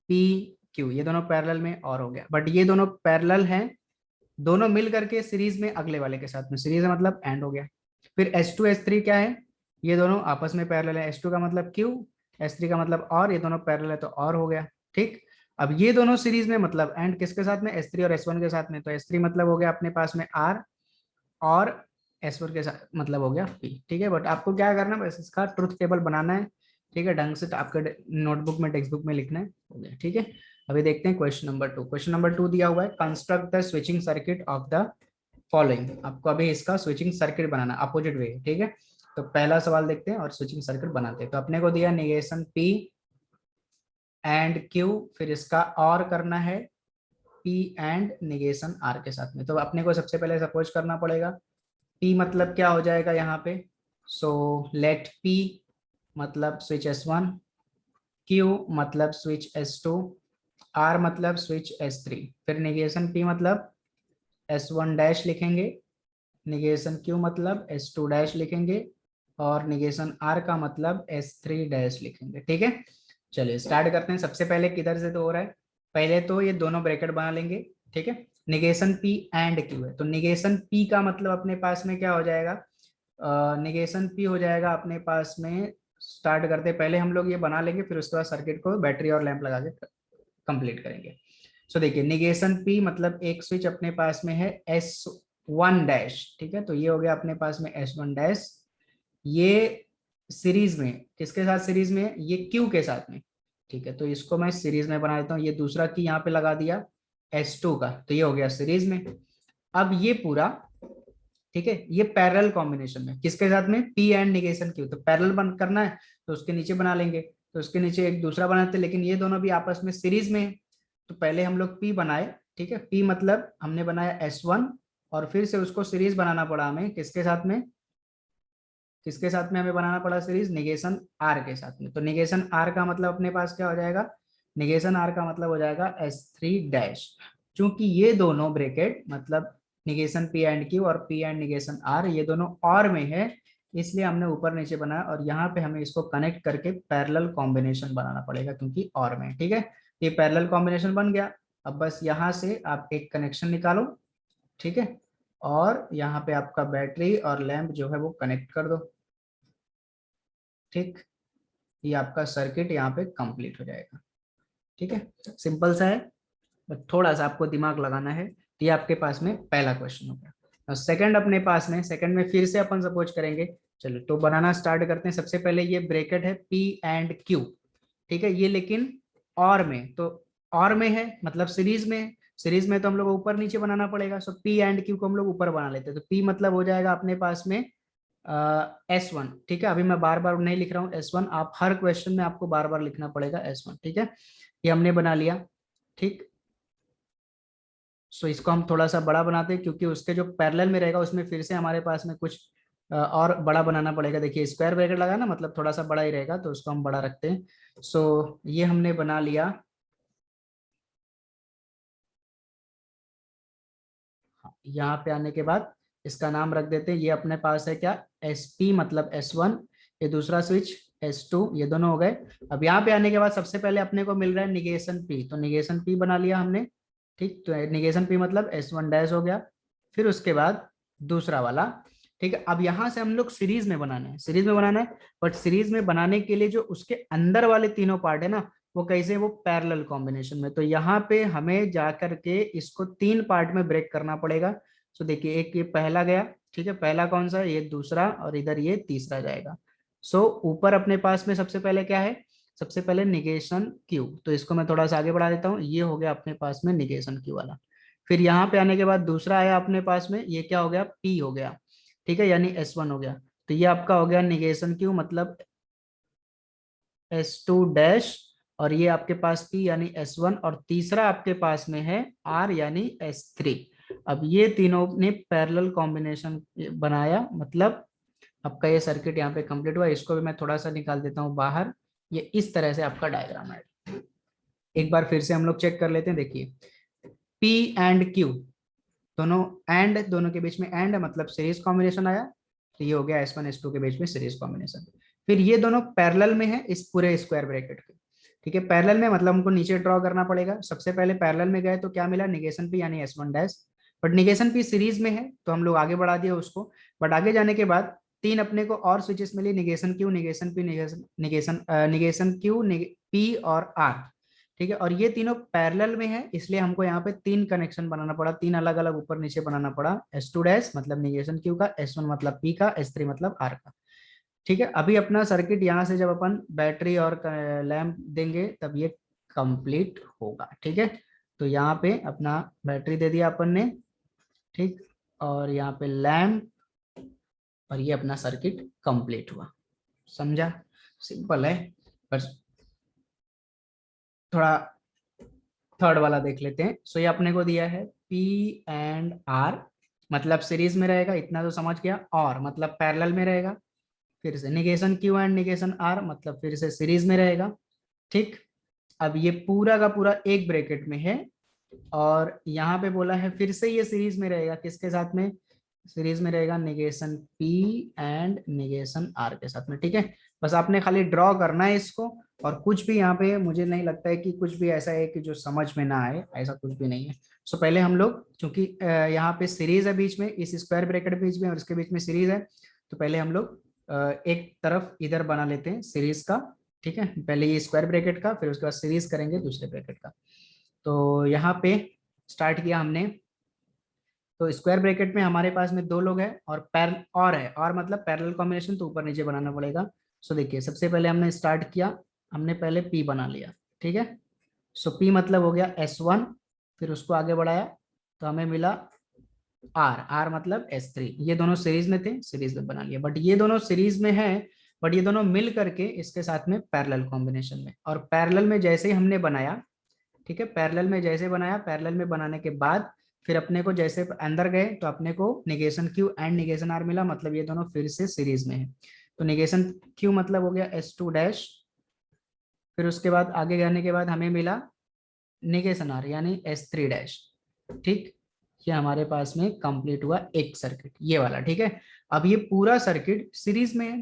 P Q, ये दोनों पैरेलल में और हो गया। बट ये दोनों पैरेलल हैं, दोनों मिल करके सीरीज में अगले वाले के साथ में, सीरीज में मतलब एंड हो गया। फिर S2 S3 क्या है, ये दोनों आपस में पैरेलल है, S2 का मतलब Q, S3 का मतलब और, ये दोनों पैरेलल है तो और हो गया, ठीक। अब ये दोनों सीरीज में मतलब एंड किसके साथ में, S3 और S1 के साथ में। तो S3 मतलब हो गया अपने पास में R, और S4 के साथ मतलब हो गया P, ठीक है। बट आपको क्या करना है, बस इसका ट्रुथ टेबल बनाना है, ठीक है, ढंग से आपके नोटबुक में टेक्स्ट बुक में लिखना है, हो गया, ठीक है। अभी देखते हैं क्वेश्चन नंबर 2। क्वेश्चन नंबर 2 दिया हुआ है, construct the switching circuit of the following. आपको अभी इसका स्विचिंग सर्किट बनाना, अपोजिट वे, ठीक है। तो पहला सवाल देखते हैं और स्विचिंग सर्किट बनाते हैं। तो अपने को दिया निगेशन P एंड Q, फिर इसका और करना है P एंड निगेशन R के साथ में। तो अपने को सबसे पहले सपोज करना पड़ेगा P मतलब क्या हो जाएगा यहाँ पे, सो लेट P मतलब स्विच S1, Q मतलब स्विच S2, R मतलब स्विच S3। फिर निगेशन P मतलब S1 डैश लिखेंगे, निगेशन Q मतलब S2 डैश लिखेंगे, और निगेशन R का मतलब S3 डैश लिखेंगे, ठीक है। चलिए स्टार्ट करते हैं। सबसे पहले किधर से तो हो रहा है, पहले तो ये दोनों ब्रैकेट बना लेंगे, ठीक है। निगेशन P एंड Q है, तो निगेशन P का मतलब अपने पास में क्या हो जाएगा, निगेशन P हो जाएगा अपने पास में, स्टार्ट करते पहले हम लोग ये बना लेंगे, फिर उसके बाद सर्किट को बैटरी और लैंप लगा के कंप्लीट करेंगे। सो देखिए निगेशन P मतलब एक स्विच अपने पास में है S1 डैश, ठीक है। तो ये हो गया अपने पास में S1 डैश, ये सीरीज में किसके साथ, सीरीज में ये Q के साथ में, ठीक है। तो इसको मैं सीरीज में बना देता हूँ, ये दूसरा की यहाँ पे लगा दिया S2 का, तो ये हो गया सीरीज में। अब ये पूरा, ठीक है, ये पैरेलल कॉम्बिनेशन में किसके साथ में, P एंड निगेशन Q। तो पैरेलल बन करना है तो उसके नीचे बना लेंगे, तो उसके नीचे एक दूसरा बनाते, लेकिन ये दोनों भी आपस में सीरीज में है। तो पहले हम लोग P बनाए, ठीक है। P मतलब हमने बनाया S1, और फिर से उसको सीरीज बनाना पड़ा हमें किसके साथ में, किसके साथ में हमें बनाना पड़ा सीरीज, निगेशन R के साथ में। तो निगेशन R का मतलब अपने पास क्या हो जाएगा, निगेशन R का मतलब हो जाएगा S3 डैश। चूंकि ये दोनों ब्रैकेट मतलब निगेशन P एंड Q और P एंड निगेशन R ये दोनों और में है, इसलिए हमने ऊपर नीचे बनाया, और यहाँ पे हमें इसको कनेक्ट करके पैरेलल कॉम्बिनेशन बनाना पड़ेगा क्योंकि और में, ठीक है। ये पैरेलल कॉम्बिनेशन बन गया। अब बस यहाँ से आप एक कनेक्शन निकालो, ठीक है। और यहाँ पे आपका बैटरी और लैंप जो है वो कनेक्ट कर दो। ठीक, ये आपका सर्किट यहाँ पे कंप्लीट हो जाएगा। ठीक है, सिंपल सा है, बस थोड़ा सा आपको दिमाग लगाना है। तो ये आपके पास में पहला क्वेश्चन हो गया। और सेकंड अपने पास में, सेकंड में फिर से अपन सपोज करेंगे। चलो तो बनाना स्टार्ट करते हैं। सबसे पहले ये ब्रैकेट है P एंड Q। ठीक है, ये लेकिन और में, तो और में है मतलब सीरीज में है। सीरीज में तो हम लोग ऊपर नीचे बनाना पड़ेगा। सो P एंड Q को हम लोग ऊपर बना लेते हैं। तो P मतलब हो जाएगा अपने पास में S1। ठीक है, अभी मैं बार बार नहीं लिख रहा हूँ S1, आप हर क्वेश्चन में आपको बार बार लिखना पड़ेगा S1। ठीक है, ये हमने बना लिया। ठीक, सो इसको हम थोड़ा सा बड़ा बनाते हैं, क्योंकि उसके जो पैरेलल में रहेगा उसमें फिर से हमारे पास में कुछ और बड़ा बनाना पड़ेगा। देखिए स्क्वायर ब्रैकेट लगा ना, मतलब थोड़ा सा बड़ा ही रहेगा, तो उसको हम बड़ा रखते हैं। सो ये हमने बना लिया। यहाँ पे आने के बाद इसका नाम रख देते हैं, ये अपने पास है क्या, SP मतलब S1। ये दूसरा स्विच S2, ये दोनों हो गए। अब यहाँ पे आने के बाद सबसे पहले अपने को मिल रहा है निगेशन P, तो निगेशन P बना लिया हमने। ठीक, तो निगेशन P मतलब S1 डैश हो गया। फिर उसके बाद दूसरा वाला। ठीक है, अब यहाँ से हम लोग सीरीज में बनाना है, सीरीज में बनाना है। बट सीरीज में बनाने के लिए जो उसके अंदर वाले तीनों पार्ट है ना, वो कैसे, वो पैरेलल कॉम्बिनेशन में। तो यहाँ पे हमें जाकर के इसको तीन पार्ट में ब्रेक करना पड़ेगा। तो देखिए एक ये पहला गया। ठीक है, पहला कौन सा है, ये दूसरा, और इधर ये तीसरा जाएगा। सो ऊपर अपने पास में सबसे पहले क्या है, सबसे पहले निगेशन क्यू, तो इसको मैं थोड़ा सा आगे बढ़ा देता हूँ। ये हो गया अपने पास में निगेशन क्यू वाला। फिर यहाँ पे आने के बाद दूसरा आया अपने पास में, ये क्या हो गया, पी हो गया। ठीक है, यानी S1 हो गया। तो ये आपका हो गया निगेशन क्यू मतलब S2 डैश, और ये आपके पास P यानी S1, और तीसरा आपके पास में है R यानी S3। अब ये तीनों ने पैरेलल कॉम्बिनेशन बनाया, मतलब आपका ये सर्किट यहाँ पे कंप्लीट हुआ। इसको भी मैं थोड़ा सा निकाल देता हूँ बाहर। ये इस तरह से आपका डायग्राम है। एक बार फिर से हम लोग चेक कर लेते हैं। देखिए P एंड Q दोनों, एंड दोनों के बीच में एंड है, मतलब सीरीज कॉम्बिनेशन आया। तो ये हो गया S1 S2 के बीच में सीरीज कॉम्बिनेशन। फिर ये दोनों पैरेलल में है इस पूरे स्क्वायर ब्रैकेट के। ठीक है, पैरेलल में मतलब हमको नीचे ड्रॉ करना पड़ेगा। सबसे पहले पैरेलल में गए तो क्या मिला, निगेशन P यानी S1 dash. But negation P series में है तो हम लोग आगे बढ़ा दिया उसको। बट आगे जाने के बाद तीन अपने को और स्विचेस मिली, negation Q, negation P, negation negation negation Q, P और R। ठीक है, और ये तीनों पैरेलल में है, इसलिए हमको यहाँ पे तीन कनेक्शन बनाना पड़ा, तीन अलग अलग ऊपर नीचे बनाना पड़ा। S2 डैश मतलब निगेशन Q का, S1 मतलब P का, S3 मतलब R का। ठीक है, अभी अपना सर्किट यहाँ से जब अपन बैटरी और लैंप देंगे तब ये कंप्लीट होगा। ठीक है, तो यहाँ पे अपना बैटरी दे दिया अपन ने। ठीक, और यहाँ पे लैंप, और ये अपना सर्किट कंप्लीट हुआ। समझा, सिंपल है। बस थोड़ा थर्ड वाला देख लेते हैं। सो ये अपने को दिया है P एंड R, मतलब सीरीज में रहेगा, इतना तो समझ गया। और मतलब पैरेलल में रहेगा। फिर से negation Q and negation R, मतलब फिर से सीरीज में रहेगा। ठीक, अब ये पूरा का पूरा एक ब्रैकेट में है, और यहाँ पे बोला है फिर से ये सीरीज में रहेगा, किसके साथ में, सीरीज में रहेगा negation P and negation R के साथ में। ठीक है, बस आपने खाली ड्रॉ करना है इसको। और कुछ भी यहाँ पे मुझे नहीं लगता है कि कुछ भी ऐसा है कि जो समझ में ना आए, ऐसा कुछ भी नहीं है। सो पहले हम लोग, चूंकि यहाँ पे सीरीज है बीच में, इस स्क्वायर ब्रैकेट के बीच में और इसके बीच में सीरीज है, तो पहले हम लोग एक तरफ इधर बना लेते हैं सीरीज का। ठीक है, पहले ये स्क्वायर ब्रैकेट का, फिर उसके बाद सीरीज करेंगे दूसरे ब्रैकेट का। तो यहाँ पे स्टार्ट किया हमने। तो स्क्वायर ब्रैकेट में हमारे पास में दो लोग हैं, और पैर और है, और मतलब पैरेलल कॉम्बिनेशन, तो ऊपर नीचे बनाना पड़ेगा। सो देखिए सबसे पहले हमने स्टार्ट किया, हमने पहले P बना लिया। ठीक है, सो P मतलब हो गया S1। फिर उसको आगे बढ़ाया तो हमें मिला R मतलब S3। ये दोनों सीरीज में थे, सीरीज में बना लिया। बट ये दोनों सीरीज में है, बट ये दोनों मिल करके इसके साथ में पैरेलल कॉम्बिनेशन में, और पैरेलल में जैसे ही हमने बनाया। ठीक है, पैरेलल में जैसे बनाया, पैरेलल में बनाने के बाद फिर अपने को जैसे अंदर गए तो अपने को negation Q and negation R मिला, मतलब ये दोनों फिर से सीरीज में है। तो निगेशन Q मतलब हो गया S2 डैश। फिर उसके बाद आगे जाने के बाद हमें मिला निगेशन R यानी S3 डैश। ठीक, ये हमारे पास में कंप्लीट हुआ एक सर्किट, ये वाला। ठीक है, अब ये पूरा सर्किट सीरीज में है।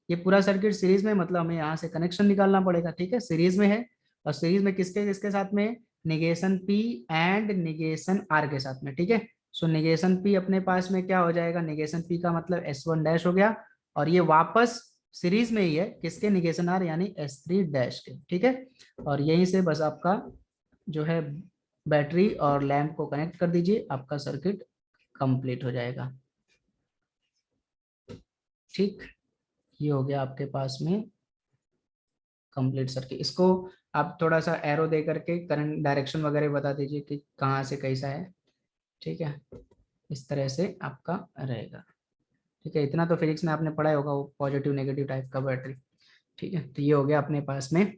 ये पूरा सर्किट सीरीज में, मतलब हमें यहाँ से कनेक्शन निकालना पड़ेगा। ठीक है, सीरीज में है, और सीरीज में किसके किसके साथ में, negation P and negation R के साथ में। ठीक है, सो निगेशन पी अपने पास में क्या हो जाएगा, निगेशन पी का मतलब S1 डैश हो गया, और ये वापस सीरीज में ही है किसके, निगेशन आर यानी S3 डैश के, ठीक है। और यहीं से बस आपका जो है बैटरी और लैंप को कनेक्ट कर दीजिए, आपका सर्किट कंप्लीट हो जाएगा। ठीक, ये हो गया आपके पास में कंप्लीट सर्किट। इसको आप थोड़ा सा एरो दे करके करंट डायरेक्शन वगैरह बता दीजिए कि कहाँ से कैसा है, ठीक है। इस तरह से आपका रहेगा, ठीक है। इतना तो फिजिक्स में आपने पढ़ा ही होगा, वो पॉजिटिव नेगेटिव टाइप का बैटरी, ठीक है। तो ये हो गया अपने पास में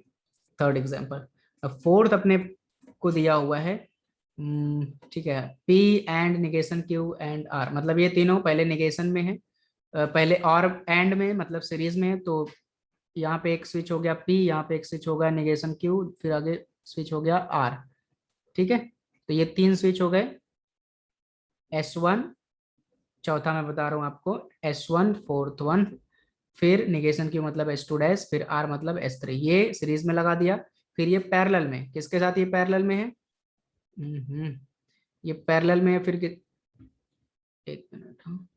थर्ड एग्जाम्पल। अब फोर्थ अपने को दिया हुआ है, ठीक है, P and negation Q and R, मतलब ये तीनों पहले निगेशन में है, पहले और एंड में मतलब सीरीज में है। तो यहाँ पे एक स्विच हो गया पी, यहाँ पे एक स्विच हो गया निगेशन क्यू, फिर आगे स्विच हो गया आर, ठीक है। तो ये तीन स्विच हो गए, S1, चौथा मैं बता रहा हूँ आपको, S1 फोर्थ वन, फिर निगेशन क्यू मतलब S2 डैश, फिर आर मतलब S3, ये सीरीज में लगा दिया। फिर ये पैरेलल में, किसके साथ ये पैरेलल में है, ये पैरेलल में है, फिर एक मिनट, हाँ,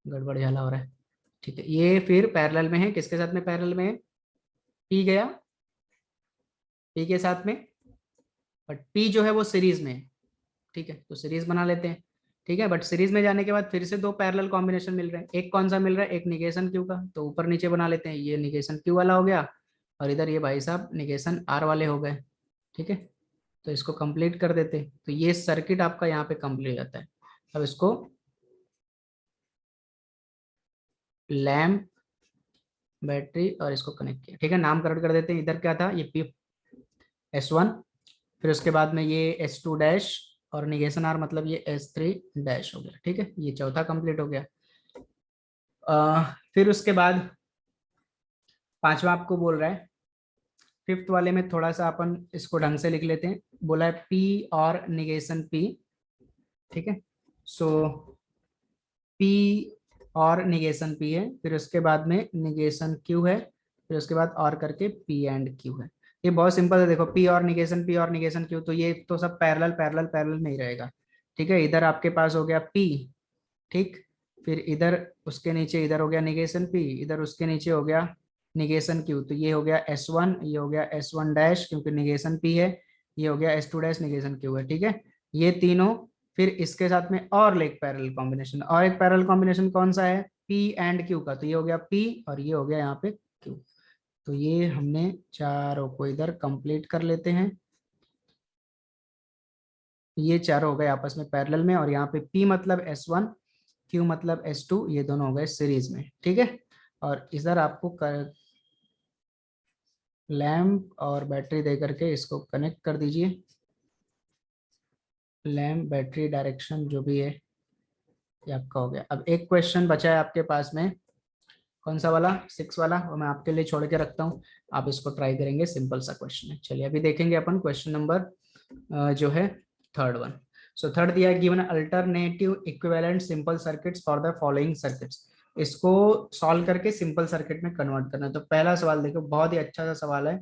गड़बड़ झाला हो रहा है, ठीक है। ये फिर पैरेलल में है, किसके साथ में पैरेलल में है, पी गया, पी के साथ में, बट पी जो है वो सीरीज में है, ठीक है। तो सीरीज बना लेते हैं, ठीक है। बट सीरीज में जाने के बाद फिर से दो पैरेलल कॉम्बिनेशन मिल रहे हैं, एक कौन सा मिल रहा है, एक निगेशन क्यू का, तो ऊपर नीचे बना लेते हैं, ये निगेशन क्यू वाला हो गया, और इधर ये भाई साहब निगेशन आर वाले हो गए, ठीक है। तो इसको कंप्लीट कर देते हैं, तो ये सर्किट आपका यहाँ पे कंप्लीट हो जाता है। अब इसको लैम्प, बैटरी और इसको कनेक्ट किया, ठीक है। नामकरण कर देते हैं, इधर क्या था, ये पी S1, फिर उसके बाद में ये S2 डैश, और निगेशन आर मतलब ये S3 डैश हो गया, ठीक है। ये चौथा कंप्लीट हो गया। फिर उसके बाद पांचवा आपको बोल रहा है, फिफ्थ वाले में थोड़ा सा अपन इसको ढंग से लिख लेते हैं, बोला है पी और निगेशन पी, ठीक है। सो पी और निगेशन पी है, फिर उसके बाद में निगेशन क्यू है, फिर उसके बाद और करके पी एंड क्यू है। ये बहुत सिंपल है, देखो पी और निगेशन, पी और निगेशन क्यू, तो ये तो सब पैरेलल पैरेलल पैरेलल में ही रहेगा, ठीक है। इधर आपके पास हो गया पी, ठीक, फिर इधर उसके नीचे इधर हो गया निगेशन पी, इधर उसके नीचे हो गया निगेशन क्यू, तो ये हो गया S1, ये हो गया S1 डैश क्योंकि निगेशन पी है, ये हो गया S2 डैश निगेशन क्यू है, ठीक है। ये तीनों, फिर इसके साथ में और एक पैरेलल कॉम्बिनेशन, और एक पैरेलल कॉम्बिनेशन कौन सा है, पी एंड क्यू का, तो ये हो गया पी और ये हो गया यहाँ पे क्यू। तो ये हमने चारों को इधर कंप्लीट कर लेते हैं, ये चारों हो गए आपस में पैरेलल में, और यहाँ पे पी मतलब S1, क्यू मतलब S2, ये दोनों हो गए सीरीज में, ठीक है। और इधर आपको लैम्प और बैटरी दे करके इसको कनेक्ट कर दीजिए, लैम्प बैटरी डायरेक्शन जो भी है ये आपका हो गया। अब एक क्वेश्चन बचा है आपके पास में, कौन सा वाला, 6 वाला, वो मैं आपके लिए छोड़ के रखता हूँ, आप इसको ट्राई करेंगे, सिंपल सा क्वेश्चन है। चलिए अभी देखेंगे अपन क्वेश्चन नंबर जो है थर्ड वन। सो थर्ड दिया है, given alternative equivalent simple circuits for the following circuits, इसको सॉल्व करके सिंपल सर्किट में कन्वर्ट करना है। तो पहला सवाल देखो, बहुत ही अच्छा सा सवाल है,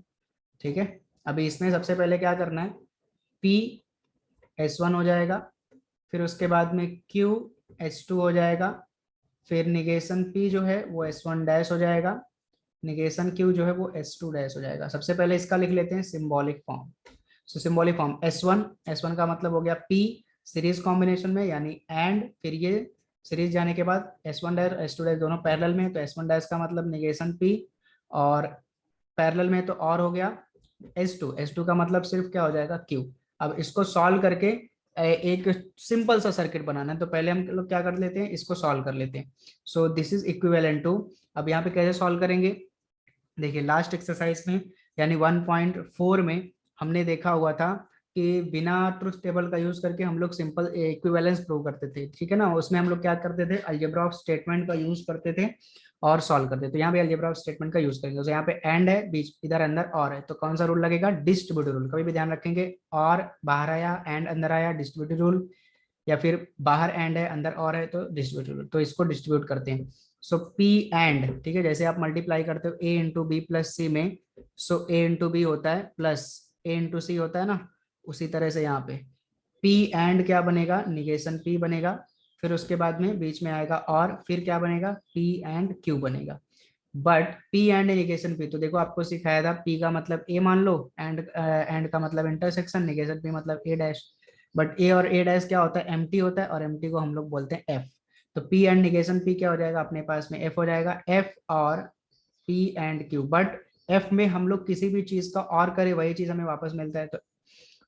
ठीक है। अभी इसमें सबसे पहले क्या करना है, P S1 हो जाएगा, फिर उसके बाद में Q S2 हो जाएगा, फिर निगेशन P जो है वो S1 डैश हो जाएगा, निगेशन Q जो है वो S2 डैश हो जाएगा। सबसे पहले इसका लिख लेते हैं symbolic form. So symbolic form S1 का मतलब हो गया P सीरीज कॉम्बिनेशन में यानी एंड, फिर ये सीरीज जाने के बाद S1 डैश S2 डैश दोनों पैरेलल में, तो S1 डैश का मतलब निगेशन P, और पैरेलल में तो और हो गया S2 का मतलब सिर्फ क्या हो जाएगा Q। अब इसको सॉल्व करके एक सिंपल सा सर्किट बनाना है, तो पहले हम लोग क्या कर लेते हैं, इसको सॉल्व कर लेते हैं। So this is equivalent to, अब यहाँ पे कैसे सॉल्व करेंगे, देखिए लास्ट एक्सरसाइज में यानी 1.4 में हमने देखा हुआ था कि बिना ट्रुथ टेबल का यूज करके हम लोग सिंपल इक्विवेलेंस प्रूव करते थे, ठीक है ना। उसमें हम लोग क्या करते थे, अलजेब्रा ऑफ स्टेटमेंट का यूज करते थे और सॉल्व करते थे। तो यहाँ पे अलजेब्रा ऑफ स्टेटमेंट का यूज करेंगे, तो यहाँ पे एंड है, बीच इधर अंदर और है, तो कौन सा रूल लगेगा, डिस्ट्रीब्यूटिव रूल। कभी भी ध्यान रखेंगे, और बाहर आया एंड अंदर आया डिस्ट्रीब्यूटिव रूल, या फिर बाहर एंड है अंदर और है तो डिस्ट्रीब्यूटिव रूल। तो इसको डिस्ट्रीब्यूट करते हैं। सो पी एंड, ठीक है, जैसे आप मल्टीप्लाई करते हो ए इंटू बी प्लस सी में, सो ए इंटू बी होता है प्लस ए इंटू सी होता है ना, उसी तरह से यहाँ पे पी एंड क्या बनेगा, निगेशन पी बनेगा, फिर उसके बाद में बीच में आएगा और, फिर क्या बनेगा, पी एंड क्यू बनेगा। But P and negation P, तो देखो आपको सिखाया था पी का मतलब ए मान लो, एंड का मतलब इंटरसेक्शन, निगेशन पी मतलब ए डैश। बट ए और ए डैश क्या होता है, एम्प्टी होता है, और एम्प्टी को हम लोग बोलते हैं एफ। तो पी एंड निगेशन पी क्या हो जाएगा अपने पास में, एफ हो जाएगा, एफ और P and Q. But F में हम लोग किसी भी चीज का और करें वही चीज हमें वापस मिलता है, तो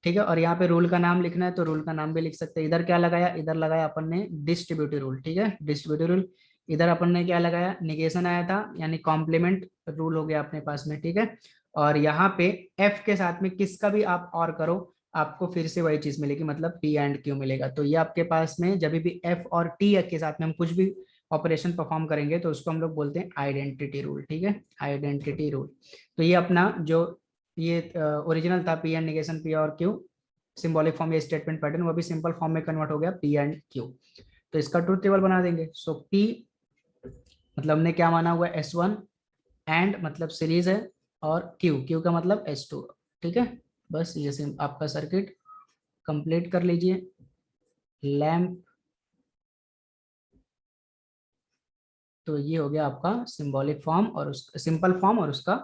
ठीक है। और यहाँ पे रूल का नाम लिखना है तो रूल का नाम भी लिख सकते हैं। इधर क्या लगाया, इधर लगाया अपन ने डिस्ट्रीब्यूटिव रूल, ठीक है, डिस्ट्रीब्यूटिव रूल। इधर अपन ने क्या लगाया, निगेशन आया था, यानी कॉम्प्लीमेंट रूल हो गया अपने पास में, ठीक है। और यहाँ पे एफ के साथ में किसका भी आप और करो, आपको फिर से वही चीज मिलेगी, मतलब पी एंड क्यू मिलेगा। तो ये आपके पास में जब भी एफ और टी के साथ में हम कुछ भी ऑपरेशन परफॉर्म करेंगे तो उसको हम लोग बोलते हैं आइडेंटिटी रूल, ठीक है, आइडेंटिटी रूल। तो ये अपना जो ये ओरिजिनल था पी एंड निगेशन पी और क्यू, सिंबॉलिक फॉर्म या स्टेटमेंट पैटर्न, वो भी सिंपल फॉर्म में कन्वर्ट हो गया पी एंड क्यू। तो इसका ट्रूथ टेबल बना देंगे। सो पी मतलब हमने क्या माना हुआ है, S1, एंड मतलब सीरीज है, और क्यू, क्यू का मतलब S2, ठीक है। बस ये आपका सर्किट कंप्लीट कर लीजिए। लैम्प, तो ये हो गया आपका सिंबॉलिक फॉर्म और उस सिंपल फॉर्म और उसका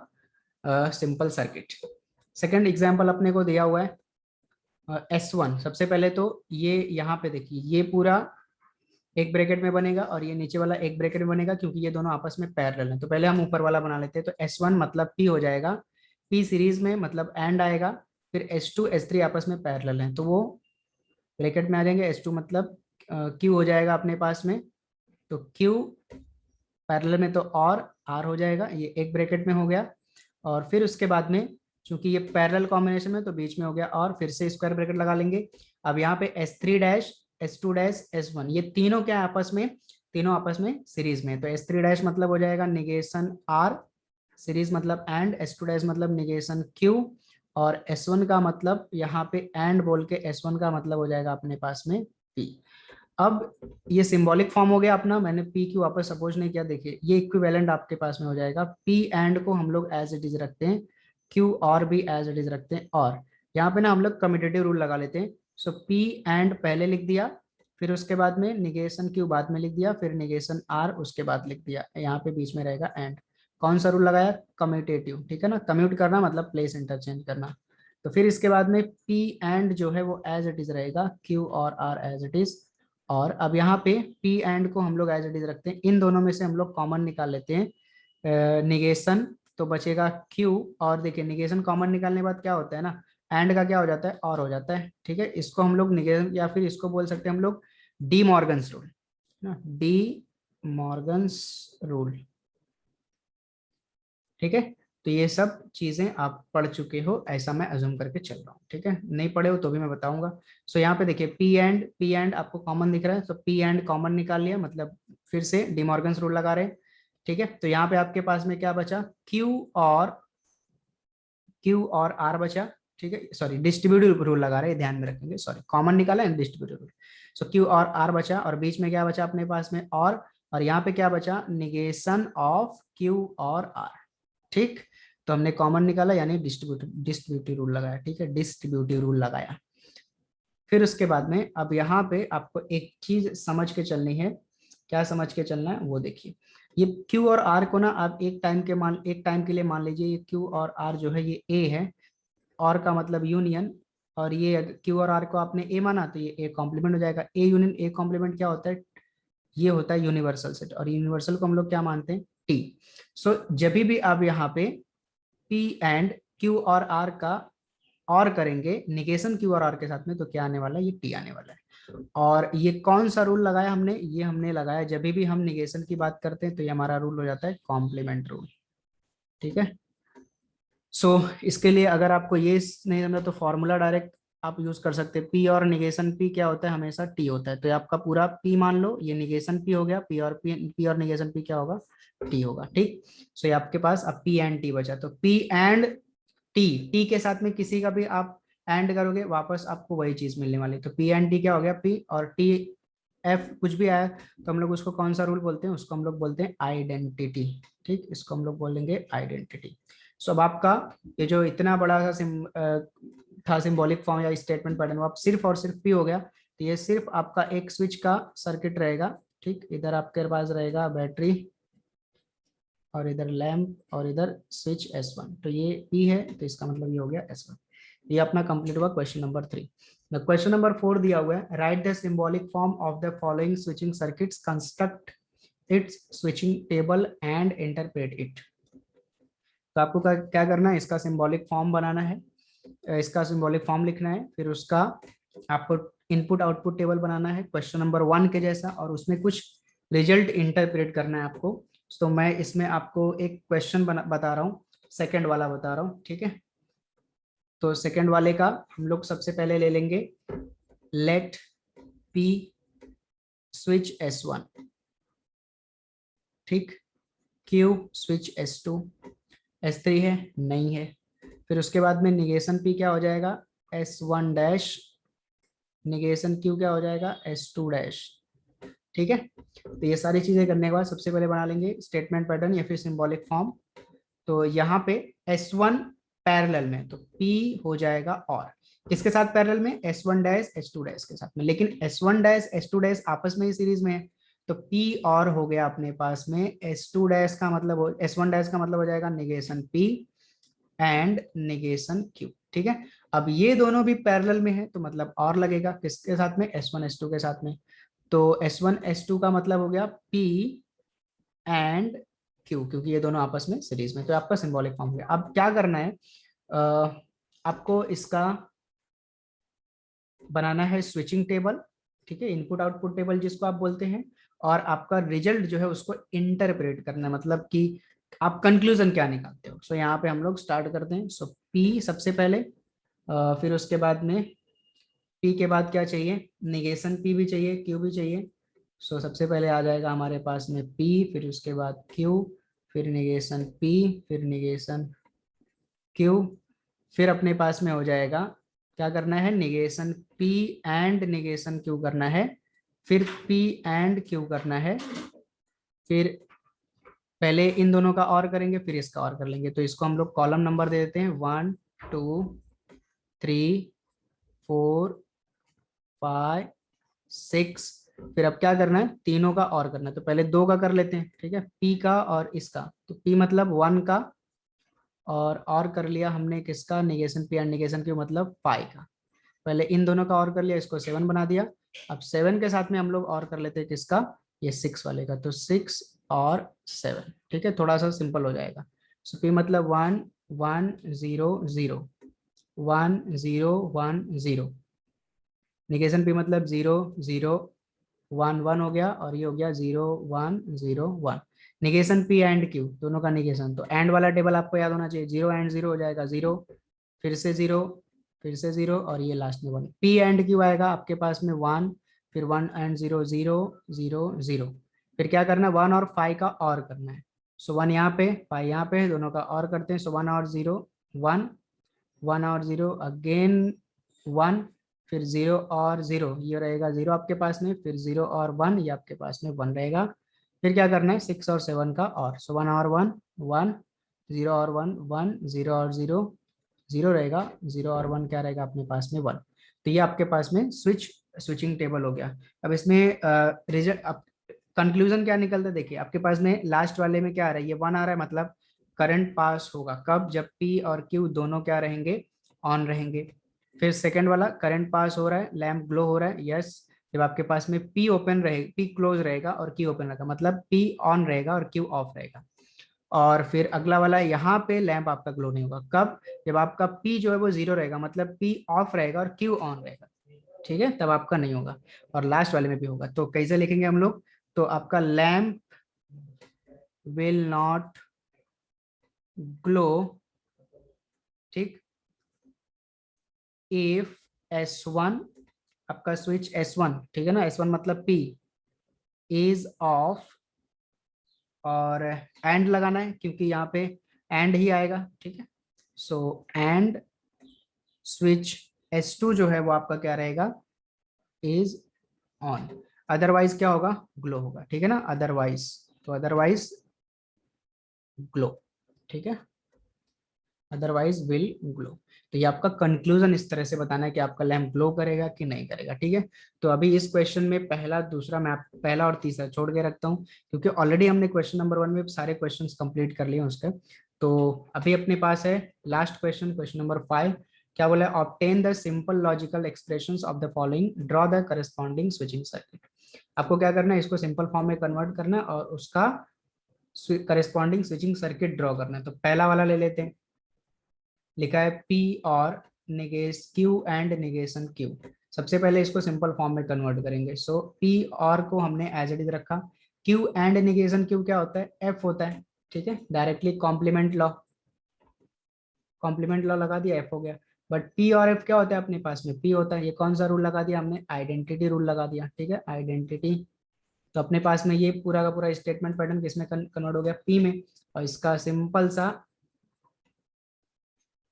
सिंपल सर्किट। सेकंड एग्जांपल अपने को दिया हुआ है S1। सबसे पहले तो ये यहाँ पे देखिए, ये पूरा एक ब्रैकेट में बनेगा और ये नीचे वाला एक ब्रैकेट में बनेगा, क्योंकि ये दोनों आपस में पैरेलल हैं। तो पहले हम ऊपर वाला बना लेते हैं। तो S1 मतलब P हो जाएगा, P सीरीज में मतलब एंड आएगा, फिर S2 S3 आपस में पैरेलल हैं तो वो ब्रैकेट में आ जाएंगे। S2 मतलब Q हो जाएगा अपने पास में, तो Q पैरेलल में तो और R हो जाएगा, ये एक ब्रैकेट में हो गया। और फिर उसके बाद में चूंकि ये पैरेलल कॉम्बिनेशन में तो बीच में हो गया और, फिर से स्क्वायर ब्रैकेट लगा लेंगे। अब यहाँ पे S3 dash, S2 dash, S1, ये तीनों क्या है आपस में, तीनों आपस में सीरीज में। तो S3 डैश मतलब हो जाएगा निगेशन R, सीरीज मतलब एंड, S2 डैश मतलब निगेशन Q, और S1 का मतलब यहाँ पे एंड बोल के S1 का मतलब हो जाएगा अपने पास में P। अब ये सिंबॉलिक फॉर्म हो गया अपना, मैंने पी क्यू वापस सपोज नहीं किया। देखिए ये इक्विवेलेंट आपके पास में हो जाएगा, पी एंड को हम लोग एज इट इज रखते हैं, क्यू और भी एज इट इज रखते हैं, और यहाँ पे ना हम लोग कम्यूटेटिव रूल लगा लेते हैं। सो पी एंड पहले लिख दिया, फिर उसके बाद में निगेशन क्यू बाद में लिख दिया, फिर निगेशन आर उसके बाद लिख दिया, यहाँ पे बीच में रहेगा एंड। कौन सा रूल लगाया, कम्यूटेटिव, ठीक है ना, कम्यूट करना मतलब प्लेस इंटरचेंज करना। तो फिर इसके बाद में पी एंड जो है वो एज इट इज रहेगा, क्यू और आर एज इट इज। और अब यहाँ पे पी एंड को हम लोग एज इट इज रखते हैं, इन दोनों में से हम लोग कॉमन निकाल लेते हैं निगेशन, तो बचेगा क्यू। और देखिए निगेशन कॉमन निकालने के बाद क्या होता है ना, एंड का क्या हो जाता है, और हो जाता है, ठीक है। इसको हम लोग निगेशन, या फिर इसको बोल सकते हैं हम लोग डी मॉर्गन्स रूल ना, डी मॉर्गन्स रूल, ठीक है। तो ये सब चीजें आप पढ़ चुके हो ऐसा मैं अज्यूम करके चल रहा हूँ, ठीक है। नहीं पढ़े हो तो भी मैं बताऊंगा। सो यहाँ पे देखिए पी एंड आपको कॉमन दिख रहा है, तो पी एंड कॉमन निकाल लिया, मतलब फिर से डिमॉर्गन्स रूल लगा रहे हैं, ठीक है। तो यहाँ पे आपके पास में क्या बचा, क्यू और आर बचा, ठीक है। सॉरी डिस्ट्रीब्यूटिव रूल लगा रहे हैं, ध्यान में रखेंगे, सॉरी कॉमन निकाला है डिस्ट्रीब्यूटिव रूल। सो क्यू और आर बचा, और बीच में क्या बचा अपने पास में और यहाँ पे क्या बचा, निगेशन ऑफ क्यू और आर, ठीक। तो हमने कॉमन निकाला यानी डिस्ट्रीब्यूटिव रूल लगाया, ठीक है, डिस्ट्रीब्यूटिव रूल लगाया। फिर उसके बाद में अब यहाँ पे आपको एक चीज समझ के चलनी है, क्या समझ के चलना है वो देखिए। ये Q और R को ना आप एक टाइम के लिए मान लीजिए, ये Q और R जो है ये A है, और का मतलब यूनियन, और ये Q और R को आपने A माना तो ये A कॉम्प्लीमेंट हो जाएगा। A यूनियन A कॉम्प्लीमेंट क्या होता है, ये होता है यूनिवर्सल सेट, और यूनिवर्सल को हम लोग क्या मानते हैं, T। सो जब भी आप यहाँ पे P एंड Q और R का और करेंगे निगेशन Q और R के साथ में, तो क्या आने वाला है, ये T आने वाला है। और ये कौन सा रूल लगाया हमने, ये हमने लगाया जब भी हम निगेशन की बात करते हैं तो ये हमारा रूल हो जाता है कॉम्प्लीमेंट रूल, ठीक है। सो इसके लिए अगर आपको ये नहीं समझा तो फॉर्मूला डायरेक्ट आप यूज कर सकते हैं। पी और निगेशन पी क्या होता है, हमेशा टी होता है। तो ये आपका पूरा पी मान लो, ये निगेशन पी हो गया, पी और निगेशन पी क्या होगा, टी होगा, ठीक। सो ये आपके पास अब पी एंड टी बचा, तो पी एंड टी, टी के साथ में किसी का भी आप एंड करोगे वापस आपको वही चीज मिलने वाली। तो पी एंड टी क्या हो गया, पी और टी, एफ कुछ भी आया तो हम लोग उसको कौन सा रूल बोलते हैं, उसको हम लोग बोलते हैं आइडेंटिटी, ठीक। इसको हम लोग बोलेंगे आइडेंटिटी। सो अब आपका ये जो इतना बड़ा सा था सिंबॉलिक फॉर्म या स्टेटमेंट पैटर्न, वो आप सिर्फ और सिर्फ पी हो गया। तो ये सिर्फ आपका एक स्विच का सर्किट रहेगा, ठीक। इधर आपके पास रहेगा बैटरी और इधर लैंप और इधर स्विच S1, तो ये P है, तो इसका मतलब ये हो गया S1। ये अपना कंप्लीट हुआ क्वेश्चन नंबर 3। क्वेश्चन नंबर 4 दिया हुआ है, right the symbolic form of the following switching circuits, construct it's switching table and interpret it. तो आपको क्या करना है, इसका सिंबॉलिक फॉर्म बनाना है, इसका सिंबॉलिक फॉर्म लिखना है, फिर उसका आपको इनपुट आउटपुट टेबल बनाना है क्वेश्चन नंबर 1 के जैसा, और उसमें कुछ रिजल्ट इंटरप्रेट करना है आपको। तो मैं इसमें आपको एक क्वेश्चन बता रहा हूँ, सेकंड वाला बता रहा हूँ, ठीक है। तो सेकंड वाले का हम लोग सबसे पहले ले लेंगे, लेट पी स्विच S1, ठीक। क्यू स्विच S2, S3 है नहीं है। फिर उसके बाद में निगेशन P क्या हो जाएगा, S1 डैश, निगेशन Q क्या हो जाएगा, S2 डैश, ठीक है। तो ये सारी चीजें करने के बाद सबसे पहले बना लेंगे स्टेटमेंट पैटर्न या फिर सिंबॉलिक फॉर्म। तो यहाँ पे S1 पैरेलल में, तो P हो जाएगा और किसके साथ पैरेलल में, S1 डैश S2 डैश के साथ में, लेकिन S1 डैश S2 डैश आपस में ही सीरीज में है, तो P और हो गया अपने पास में S2 डैश का मतलब, S1 डैश का मतलब हो जाएगा negation P and negation Q, ठीक है। अब ये दोनों भी पैरेलल में है, तो मतलब और लगेगा किसके साथ में, S1 S2 के साथ में। तो S1 S2 का मतलब हो गया P एंड Q, क्योंकि ये दोनों आपस में सीरीज में, तो आपका सिंबॉलिक फॉर्म हो गया। अब क्या करना है, आपको इसका बनाना है स्विचिंग टेबल, ठीक है, इनपुट आउटपुट टेबल जिसको आप बोलते हैं, और आपका रिजल्ट जो है उसको इंटरप्रेट करना है, मतलब कि आप कंक्लूजन क्या निकालते हो। सो यहाँ पे हम लोग स्टार्ट करते हैं। सो P सबसे पहले, फिर उसके बाद में P के बाद क्या चाहिए, निगेशन P भी चाहिए, Q भी चाहिए। सो सबसे पहले आ जाएगा हमारे पास में P, फिर उसके बाद Q, फिर निगेशन P, फिर निगेशन Q, फिर अपने पास में हो जाएगा, क्या करना है, negation P and negation Q करना है, फिर P एंड Q करना है, फिर पहले इन दोनों का और करेंगे, फिर इसका और कर लेंगे। तो इसको हम लोग कॉलम नंबर दे देते हैं, 1 2 3 4 5 6। फिर अब क्या करना है, तीनों का और करना है, तो पहले दो का कर लेते हैं, ठीक है, P का और इसका। तो P मतलब 1 का, और कर लिया हमने किसका, negation P and negation Q मतलब 5 का। पहले इन दोनों का और कर लिया, इसको 7 बना दिया। अब 7 के साथ में हम लोग और कर लेते हैं किसका, ये 6 वाले का, तो 6 और 7, ठीक है, थोड़ा सा सिंपल हो जाएगा। सो P मतलब 1 1 0 0 1 0 1 0, निगेशन P मतलब 0 0 1 1 हो गया, और ये हो गया 0 1 0 1। निगेशन P एंड Q दोनों का निगेशन, तो एंड वाला टेबल आपको याद होना चाहिए, 0 एंड 0 हो जाएगा 0, फिर से 0, फिर से 0, और ये लास्ट में 1। P एंड Q आएगा आपके पास में 1, फिर 1 एंड 0 0 0 0। फिर क्या करना है, 1 और 5 का और करना है। सो 1 यहाँ पे 5 यहाँ पे, दोनों का और करते हैं। सो 1 और 0 1, 1 और 0 अगेन 1, फिर 0 और 0 ये रहेगा 0 आपके पास में, फिर 0 और 1 ये आपके पास में 1 रहेगा। फिर क्या करना है, 6 और 7 का और। सो 1 और 1 1, 0 और 1 1, 0 और 0 0 रहेगा, 0 और 1 क्या रहेगा अपने पास में 1। तो ये आपके पास में स्विचिंग टेबल हो गया। अब इसमें रिजल्ट, अब कंक्लूजन क्या निकलता है, देखिए आपके पास में लास्ट वाले में क्या आ रहा है, ये 1 आ रहा है, मतलब करंट पास होगा कब, जब P और Q दोनों क्या रहेंगे, ऑन रहेंगे। फिर सेकंड वाला, करंट पास हो रहा है, लैंप ग्लो हो रहा है, यस, जब आपके पास में P ओपन रहेगा, P क्लोज रहेगा और Q ओपन रहेगा, मतलब P ऑन रहेगा और Q ऑफ रहेगा। और फिर अगला वाला, यहाँ पे लैंप आपका ग्लो नहीं होगा, कब, जब आपका P जो है वो 0 रहेगा, मतलब P ऑफ रहेगा और Q ऑन रहेगा, ठीक है, तब आपका नहीं होगा। और लास्ट वाले में भी होगा। तो कैसे लिखेंगे हम लोग, तो आपका लैंप विल नॉट ग्लो, ठीक, इफ S1, आपका स्विच S1, ठीक है ना, S1 मतलब P इज ऑफ, और एंड लगाना है क्योंकि यहाँ पे एंड ही आएगा, ठीक है। सो एंड स्विच S2 जो है वो आपका क्या रहेगा, इज ऑन, अदरवाइज क्या होगा, ग्लो होगा, ठीक है ना, अदरवाइज, तो अदरवाइज ग्लो, ठीक है। Otherwise will glow. तो ये आपका कंक्लूजन इस तरह से बताना है कि आपका लैम्प ग्लो करेगा कि नहीं करेगा, ठीक है। तो अभी इस क्वेश्चन में पहला दूसरा मैं पहला और तीसरा छोड़ के रखता हूँ, क्योंकि ऑलरेडी हमने क्वेश्चन नंबर 1 में सारे क्वेश्चंस कंप्लीट कर लिए उसके। तो अभी अपने पास है लास्ट क्वेश्चन, क्वेश्चन नंबर 5। क्या बोला है? Obtain the simple logical expressions of the following, draw the corresponding switching circuit. आपको क्या करना है, इसको सिंपल फॉर्म में कन्वर्ट करना है और उसका करस्पॉन्डिंग स्विचिंग सर्किट ड्रॉ करना है। तो पहला वाला ले लेते हैं, लिखा है पी और निगेस क्यू एंड निगेशन क्यू। सबसे पहले इसको सिंपल फॉर्म में कन्वर्ट करेंगे। सो पी और को हमने एज इट इज रखा, क्यू एंड निगेशन क्यू क्या होता है? एफ होता है, ठीक है। डायरेक्टली कॉम्प्लीमेंट लॉ लगा दिया, एफ हो गया। बट पी और एफ क्या होता है अपने पास में? पी होता है, ये कौन सा रूल लगा दिया हमने? आइडेंटिटी रूल लगा दिया, ठीक है, आइडेंटिटी। तो अपने पास में ये पूरा का पूरा स्टेटमेंट पैटर्न किसमें कन्वर्ट हो गया? पी में। और इसका सिंपल सा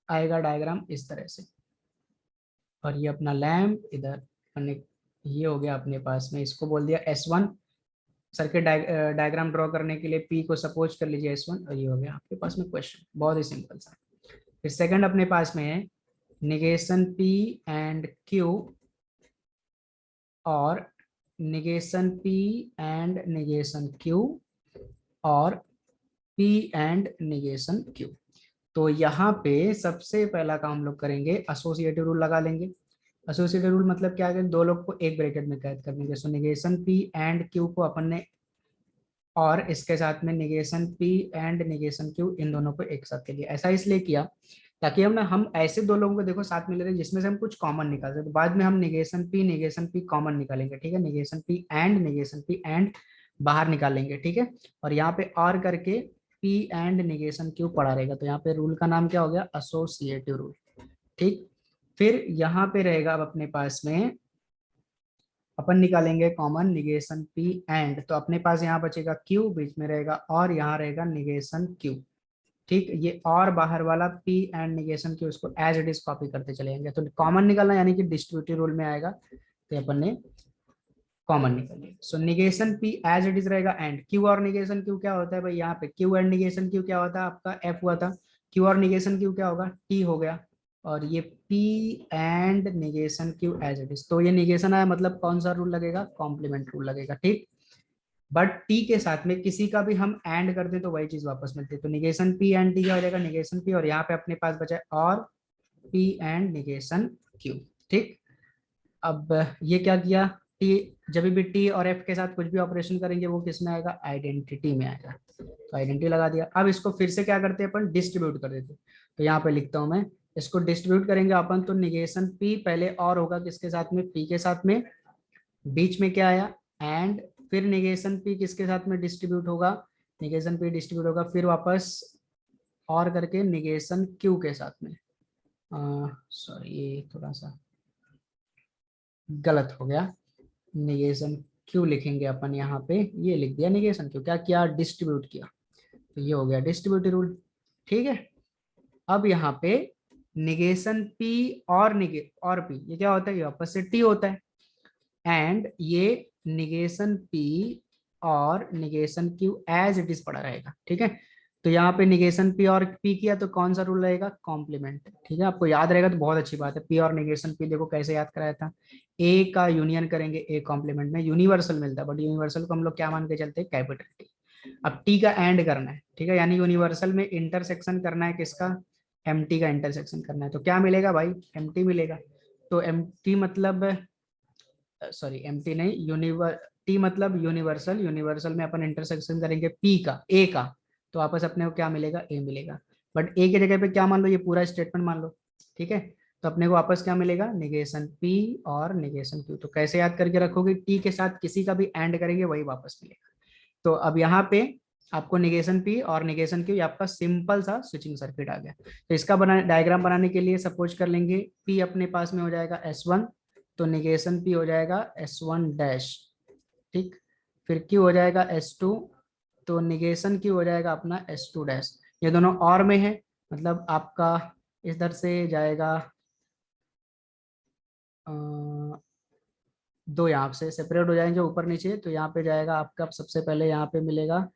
आएगा डायग्राम इस तरह से, और ये अपना लैम्प इधर कनेक्ट, ये हो गया अपने पास में, इसको बोल दिया S1। सर्किट डायग्राम ड्रॉ करने के लिए P को सपोज कर लीजिए S1, और ये हो गया आपके पास में क्वेश्चन, बहुत ही सिंपल सा। फिर सेकंड अपने पास में है निगेशन P एंड Q और negation P and negation Q और P एंड निगेशन Q। तो यहाँ पे सबसे पहला काम हम लोग करेंगे, एसोसिएटिव रूल लगा लेंगे। एसोसिएटिव रूल मतलब क्या है? दो लोग को एक ब्रैकेट में कैद कर देंगे। So negation P and Q को अपन ने, और इसके साथ में negation P and negation Q, इन दोनों को एक साथ लिया। ऐसा इसलिए किया ताकि हम ऐसे दो लोगों को देखो साथ में ले रहे हैं जिसमें से हम कुछ कॉमन निकाल सकते, तो बाद में हम निगेशन पी कॉमन निकालेंगे, ठीक है। निगेशन पी एंड बाहर निकालेंगे, ठीक है। और यहाँ पे और करके पी एंड निगेशन क्यू पड़ा रहेगा। तो यहाँ पे रूल का नाम क्या हो गया? एसोसिएटिव रूल, ठीक। फिर यहाँ पे रहेगा अब अपने पास में, अपन निकालेंगे कॉमन निगेशन पी एंड, तो अपने पास यहाँ बचेगा क्यू, बीच में रहेगा और यहाँ रहेगा निगेशन क्यू, ठीक। ये और बाहर वाला पी एंड निगेशन क्यू, उसको एज इट इज कॉपी करते चले जाएंगे। तो कॉमन निकालना यानी कि डिस्ट्रीब्यूटिव रूल में आएगा, तो अपन ने कॉमन निकाल लिया। So negation P as it is रहेगा एंड क्यू और निगेशन क्यू क्या होता है भाई? यहाँ पे क्यू एंड निगेशन क्यू क्या होता है? आपका एफ हुआ था, क्यू और निगेशन क्यू क्या होगा? टी हो गया। और ये P and negation Q as it is, तो ये निगेशन आया मतलब कौन सा रूल लगेगा? कॉम्प्लीमेंट रूल लगेगा, ठीक। बट टी के साथ में किसी का भी हम एंड कर दे तो वही चीज वापस मिलती है। तो निगेशन पी एंड टी क्या हो जाएगा? निगेशन पी, और यहाँ पे अपने पास बचा है और पी एंड निगेशन क्यू, ठीक। अब ये क्या किया? टी, जब भी टी और एफ के साथ कुछ भी ऑपरेशन करेंगे वो किस में आएगा? आइडेंटिटी में आएगा। तो आइडेंटिटी लगा दिया। अब इसको फिर से क्या करते हैं अपन? डिस्ट्रीब्यूट कर देते हैं। तो यहाँ पे लिखता हूं मैं, इसको डिस्ट्रीब्यूट करेंगे अपन, तो निगेशन पी पहले और होगा किसके साथ में? पी के साथ में, बीच में क्या आया? एंड, फिर निगेशन पी किसके साथ में डिस्ट्रीब्यूट होगा? निगेशन पी डिस्ट्रीब्यूट होगा, फिर वापस और करके निगेशन क्यू के साथ में। सॉरी, ये थोड़ा सा गलत हो गया, निगेशन क्यू लिखेंगे अपन यहाँ पे, ये लिख दिया निगेशन क्यू, क्या किया? डिस्ट्रीब्यूट किया। तो ये हो गया डिस्ट्रीब्यूटिव रूल, ठीक है। अब यहाँ पे निगेशन पी और और पी, ये क्या होता है? ये वापस से टी होता है। एंड ये निगेशन पी और negation Q as it is पड़ा रहेगा, ठीक है। तो यहाँ पे निगेशन पी और पी किया तो कौन सा रूल रहेगा? कॉम्प्लीमेंट, ठीक है। आपको याद रहेगा तो बहुत अच्छी बात है। पी और निगेशन पी देखो कैसे याद कराया था, ए का यूनियन करेंगे ए कॉम्प्लीमेंट में, यूनिवर्सल मिलता है, बट यूनिवर्सल को हम लोग क्या मान के चलते हैं? Capital T. अब टी का एंड करना है, ठीक है, यानी यूनिवर्सल में इंटरसेक्शन करना है किसका? एम टी का इंटरसेक्शन करना है। तो क्या मिलेगा भाई? एम टी मिलेगा। तो एम टी मतलब, सॉरी एम टी नहीं, टी मतलब यूनिवर्सल, यूनिवर्सल में अपन इंटरसेक्शन करेंगे पी का ए का, तो वापस अपने को क्या मिलेगा? ए मिलेगा। बट ए की जगह पे क्या मान लो? ये पूरा स्टेटमेंट मान लो, ठीक है। तो अपने को वापस क्या मिलेगा? निगेशन पी और निगेशन क्यू। तो कैसे याद करके रखोगे? टी के साथ किसी का भी एंड करेंगे वही वापस मिलेगा। तो अब यहाँ पे आपको निगेशन पी और निगेशन क्यू, आपका सिंपल सा स्विचिंग सर्किट आ गया। तो इसका डायग्राम बनाने के लिए सपोज कर लेंगे पी अपने पास में हो जाएगा S1, तो निगेशन पी हो जाएगा S1 डैश, ठीक। फिर क्यू हो जाएगा S2, तो निगेशन क्यू हो जाएगा अपना S2 डैश। ये दोनों और में है, मतलब आपका इधर से जाएगा दो, यहाँ से सेपरेट हो जाएंगे ऊपर नीचे, तो यहाँ पे जाएगा आपका सबसे पहले यहाँ पे मिलेगा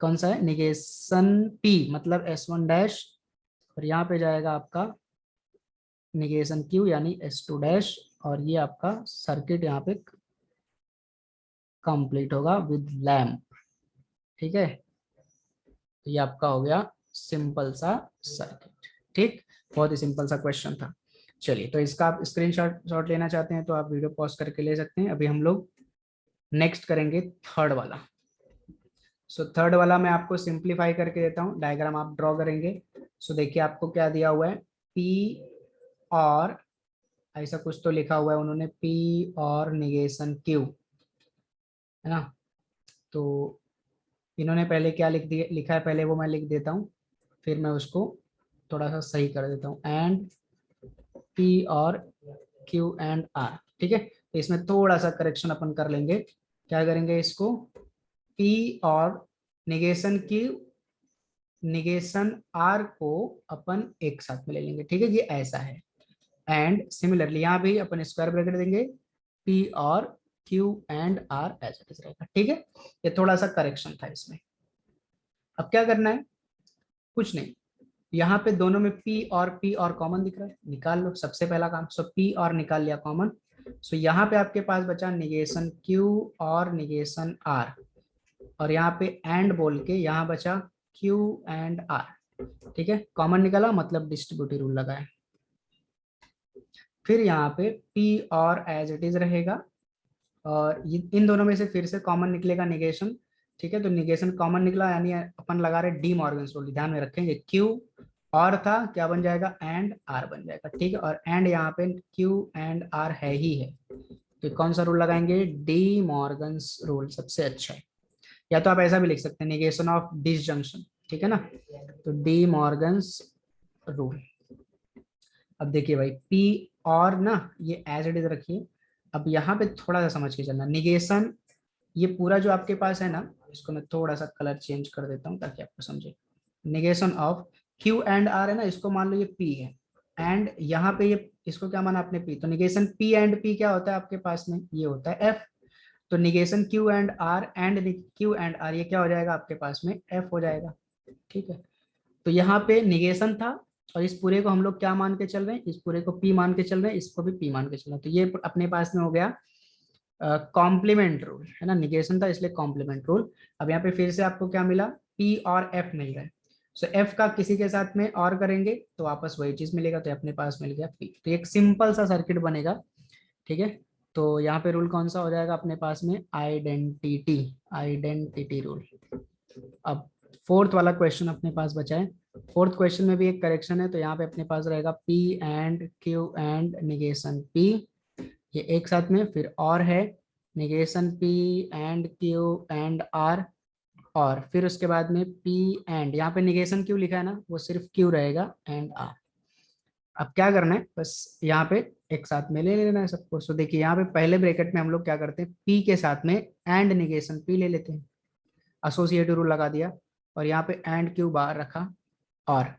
कौन सा है? निगेशन पी मतलब S1 डैश और यहाँ पे जाएगा आपका निगेशन क्यू यानी S2 डैश, और ये आपका सर्किट यहाँ पे कंप्लीट होगा विद लैम्प। ठीक है, तो ये आपका हो गया सिंपल सा सर्किट। ठीक, बहुत ही सिंपल सा क्वेश्चन था। चलिए, तो इसका आप स्क्रीनशॉट लेना चाहते हैं तो आप वीडियो पॉज करके ले सकते हैं। अभी हम लोग नेक्स्ट करेंगे थर्ड वाला। सो थर्ड वाला मैं आपको सिंप्लीफाई करके देता हूँ, डायग्राम आप ड्रॉ करेंगे। सो देखिए आपको क्या दिया हुआ है, P और ऐसा कुछ तो लिखा हुआ है उन्होंने, P और निगेशन Q, है ना। तो इन्होंने पहले क्या लिखा है पहले वो मैं लिख देता हूँ, फिर मैं उसको थोड़ा सा सही कर देता हूँ। एंड P और Q एंड R, ठीक है। तो इसमें थोड़ा सा करेक्शन अपन कर लेंगे। क्या करेंगे, इसको P और निगेशन Q निगेशन R को अपन एक साथ में ले लेंगे, ठीक है, ये ऐसा है। एंड सिमिलरली यहाँ भी अपन स्क्वायर ब्रैकेट देंगे, P और Q and R as it is रहेगा, ठीक है। ये थोड़ा सा करेक्शन था इसमें। अब क्या करना है, कुछ नहीं, यहाँ पे दोनों में P और कॉमन दिख रहा है, निकाल लो, सबसे पहला काम। सो P और निकाल लिया कॉमन। सो यहाँ पे आपके पास बचा निगेशन Q और निगेशन R, और यहाँ पे एंड बोल के यहाँ बचा Q एंड R, ठीक है। कॉमन निकाला मतलब डिस्ट्रीब्यूटिव रूल लगा है। फिर यहाँ पे P और एज इट इज रहेगा, और इन दोनों में से फिर से कॉमन निकलेगा निगेशन, ठीक है। तो निगेशन कॉमन निकला यानी अपन लगा रहे डी मॉर्गन रूल, ध्यान में रखेंगे। Q और था क्या बन जाएगा, एंड R बन जाएगा, ठीक है। और एंड यहाँ पे Q एंड R है ही है, तो कौन सा रूल लगाएंगे, डी मॉर्गन रूल सबसे अच्छा है। या तो आप ऐसा भी लिख सकते हैं, निगेशन ऑफ डिसजंक्शन, ठीक है ना, तो डी मॉर्गन रूल। अब देखिए भाई, P और ना ये एज इट इज रखिए। अब यहाँ पे थोड़ा सा समझ के चलना, निगेशन ये पूरा जो आपके पास है ना, इसको मैं थोड़ा सा कलर चेंज कर देता हूँ ताकि आपको समझे। Negation of Q and R है ना, इसको मान लो ये P है, एंड यहाँ पे ये इसको क्या माना आपने P, तो निगेशन P एंड P क्या होता है आपके पास में, ये होता है F। तो negation Q and R and Q and R ये क्या हो जाएगा आपके पास में, F हो जाएगा, ठीक है। तो यहाँ पे निगेशन था, और इस पूरे को हम लोग क्या मान के चल रहे हैं, इस पूरे को P मान के चल रहे हैं, इसको भी P मान के चल रहे हैं। तो ये अपने पास में हो गया कॉम्प्लीमेंट रूल, है ना, निगेशन था इसलिए कॉम्प्लीमेंट रूल। अब यहाँ पे फिर से आपको क्या मिला, P और F मिल रहा है। सो F का किसी के साथ में और करेंगे तो वापस वही चीज मिलेगा, तो अपने पास मिल गया P। तो एक सिंपल सा सर्किट बनेगा, ठीक है। तो यहाँ पे रूल कौन सा हो जाएगा अपने पास में, आइडेंटिटी, आइडेंटिटी रूल। अब फोर्थ वाला क्वेश्चन अपने पास बचा है। फोर्थ क्वेश्चन में भी एक करेक्शन है, तो यहाँ पे अपने पास रहेगा P and Q and negation P, ये एक साथ में। फिर और है negation P and Q and R, और फिर उसके बाद में P एंड, यहाँ पे निगेशन Q लिखा है ना, वो सिर्फ Q रहेगा एंड R। अब क्या करना है, बस यहाँ पे एक साथ में ले लेना है सबको। सो देखिए यहाँ पे पहले ब्रैकेट में हम लोग क्या करते हैं, P के साथ में एंड निगेशन P ले लेते हैं, एसोसिएटिव रूल लगा दिया, और यहाँ पे एंड Q बाहर रखा, और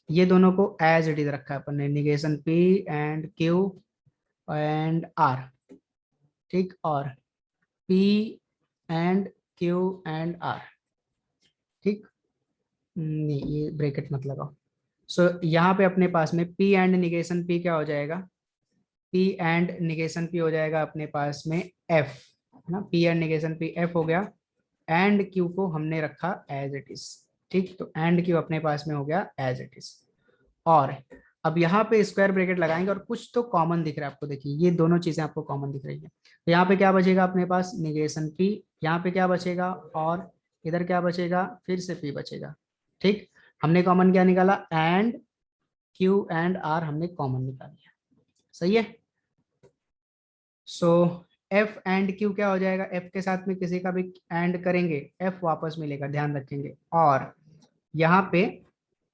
ये दोनों को एज इट इज रखा है अपन ने, negation P and Q and R, ठीक, और P and Q and R, ठीक। नहीं, ये ब्रैकेट मत लगाओ। सो यहाँ पे अपने पास में P एंड निगेशन P क्या हो जाएगा, P एंड निगेशन P हो जाएगा अपने पास में F, है ना। P and negation P F हो गया, एंड Q को हमने रखा एज इट इज, ठीक। तो एंड Q अपने पास में हो गया एज इट इज। और अब यहाँ पे स्क्वायर ब्रैकेट लगाएंगे, और कुछ तो कॉमन दिख रहा है आपको, देखिए ये दोनों चीजें आपको कॉमन दिख रही है। तो यहाँ पे क्या बचेगा अपने पास, निगेशन P, यहाँ पे क्या बचेगा, और इधर क्या बचेगा, फिर से P बचेगा, ठीक। हमने कॉमन क्या निकाला, एंड Q एंड R हमने कॉमन निकाल लिया, सही है। सो F एंड Q क्या हो जाएगा, F के साथ में किसी का भी एंड करेंगे F वापस मिलेगा, ध्यान रखेंगे। और यहाँ पे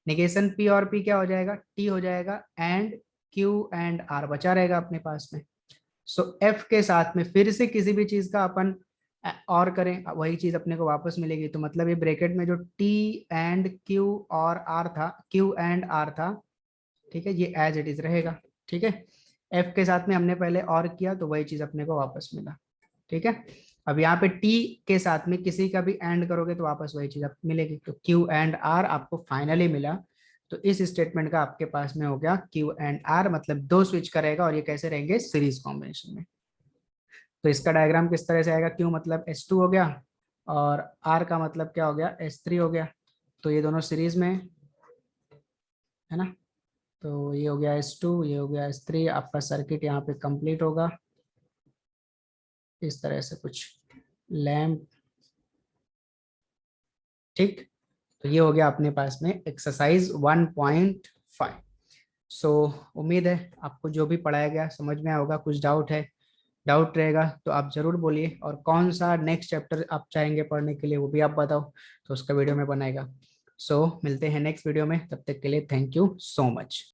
निगेशन P और P क्या हो जाएगा, T हो जाएगा, एंड Q एंड R बचा रहेगा अपने पास में। सो F के साथ में फिर से किसी भी चीज का अपन और करें, वही चीज अपने को वापस मिलेगी। तो मतलब ये ब्रैकेट में जो T एंड Q और R था, Q एंड R था, ठीक है, ये एज इट इज रहेगा, ठीक है। F के साथ में हमने पहले और किया तो वही चीज अपने को वापस मिला, ठीक है। अब यहाँ पे T के साथ में किसी का भी एंड करोगे तो वापस वही चीज आप मिलेगी। तो Q एंड R आपको फाइनली मिला तो इस स्टेटमेंट का आपके पास में हो गया क्यू एंड आर, मतलब दो स्विच करेगा और ये कैसे रहेंगे, सीरीज कॉम्बिनेशन में। तो इसका डायग्राम किस तरह से आएगा, क्यू मतलब S2 हो गया और आर का मतलब क्या हो गया, S3 हो गया। तो ये दोनों सीरीज में है ना। तो ये हो गया S2, ये हो गया S3, आपका सर्किट यहाँ पे कंप्लीट होगा इस तरह से कुछ लैम्प। ठीक, तो ये हो गया अपने पास में एक्सरसाइज 1.5। सो उम्मीद है आपको जो भी पढ़ाया गया समझ में आया होगा। कुछ डाउट है, डाउट रहेगा तो आप जरूर बोलिए, और कौन सा नेक्स्ट चैप्टर आप चाहेंगे पढ़ने के लिए वो भी आप बताओ, तो उसका वीडियो में बनाएगा। सो मिलते हैं नेक्स्ट वीडियो में, तब तक के लिए थैंक यू सो मच।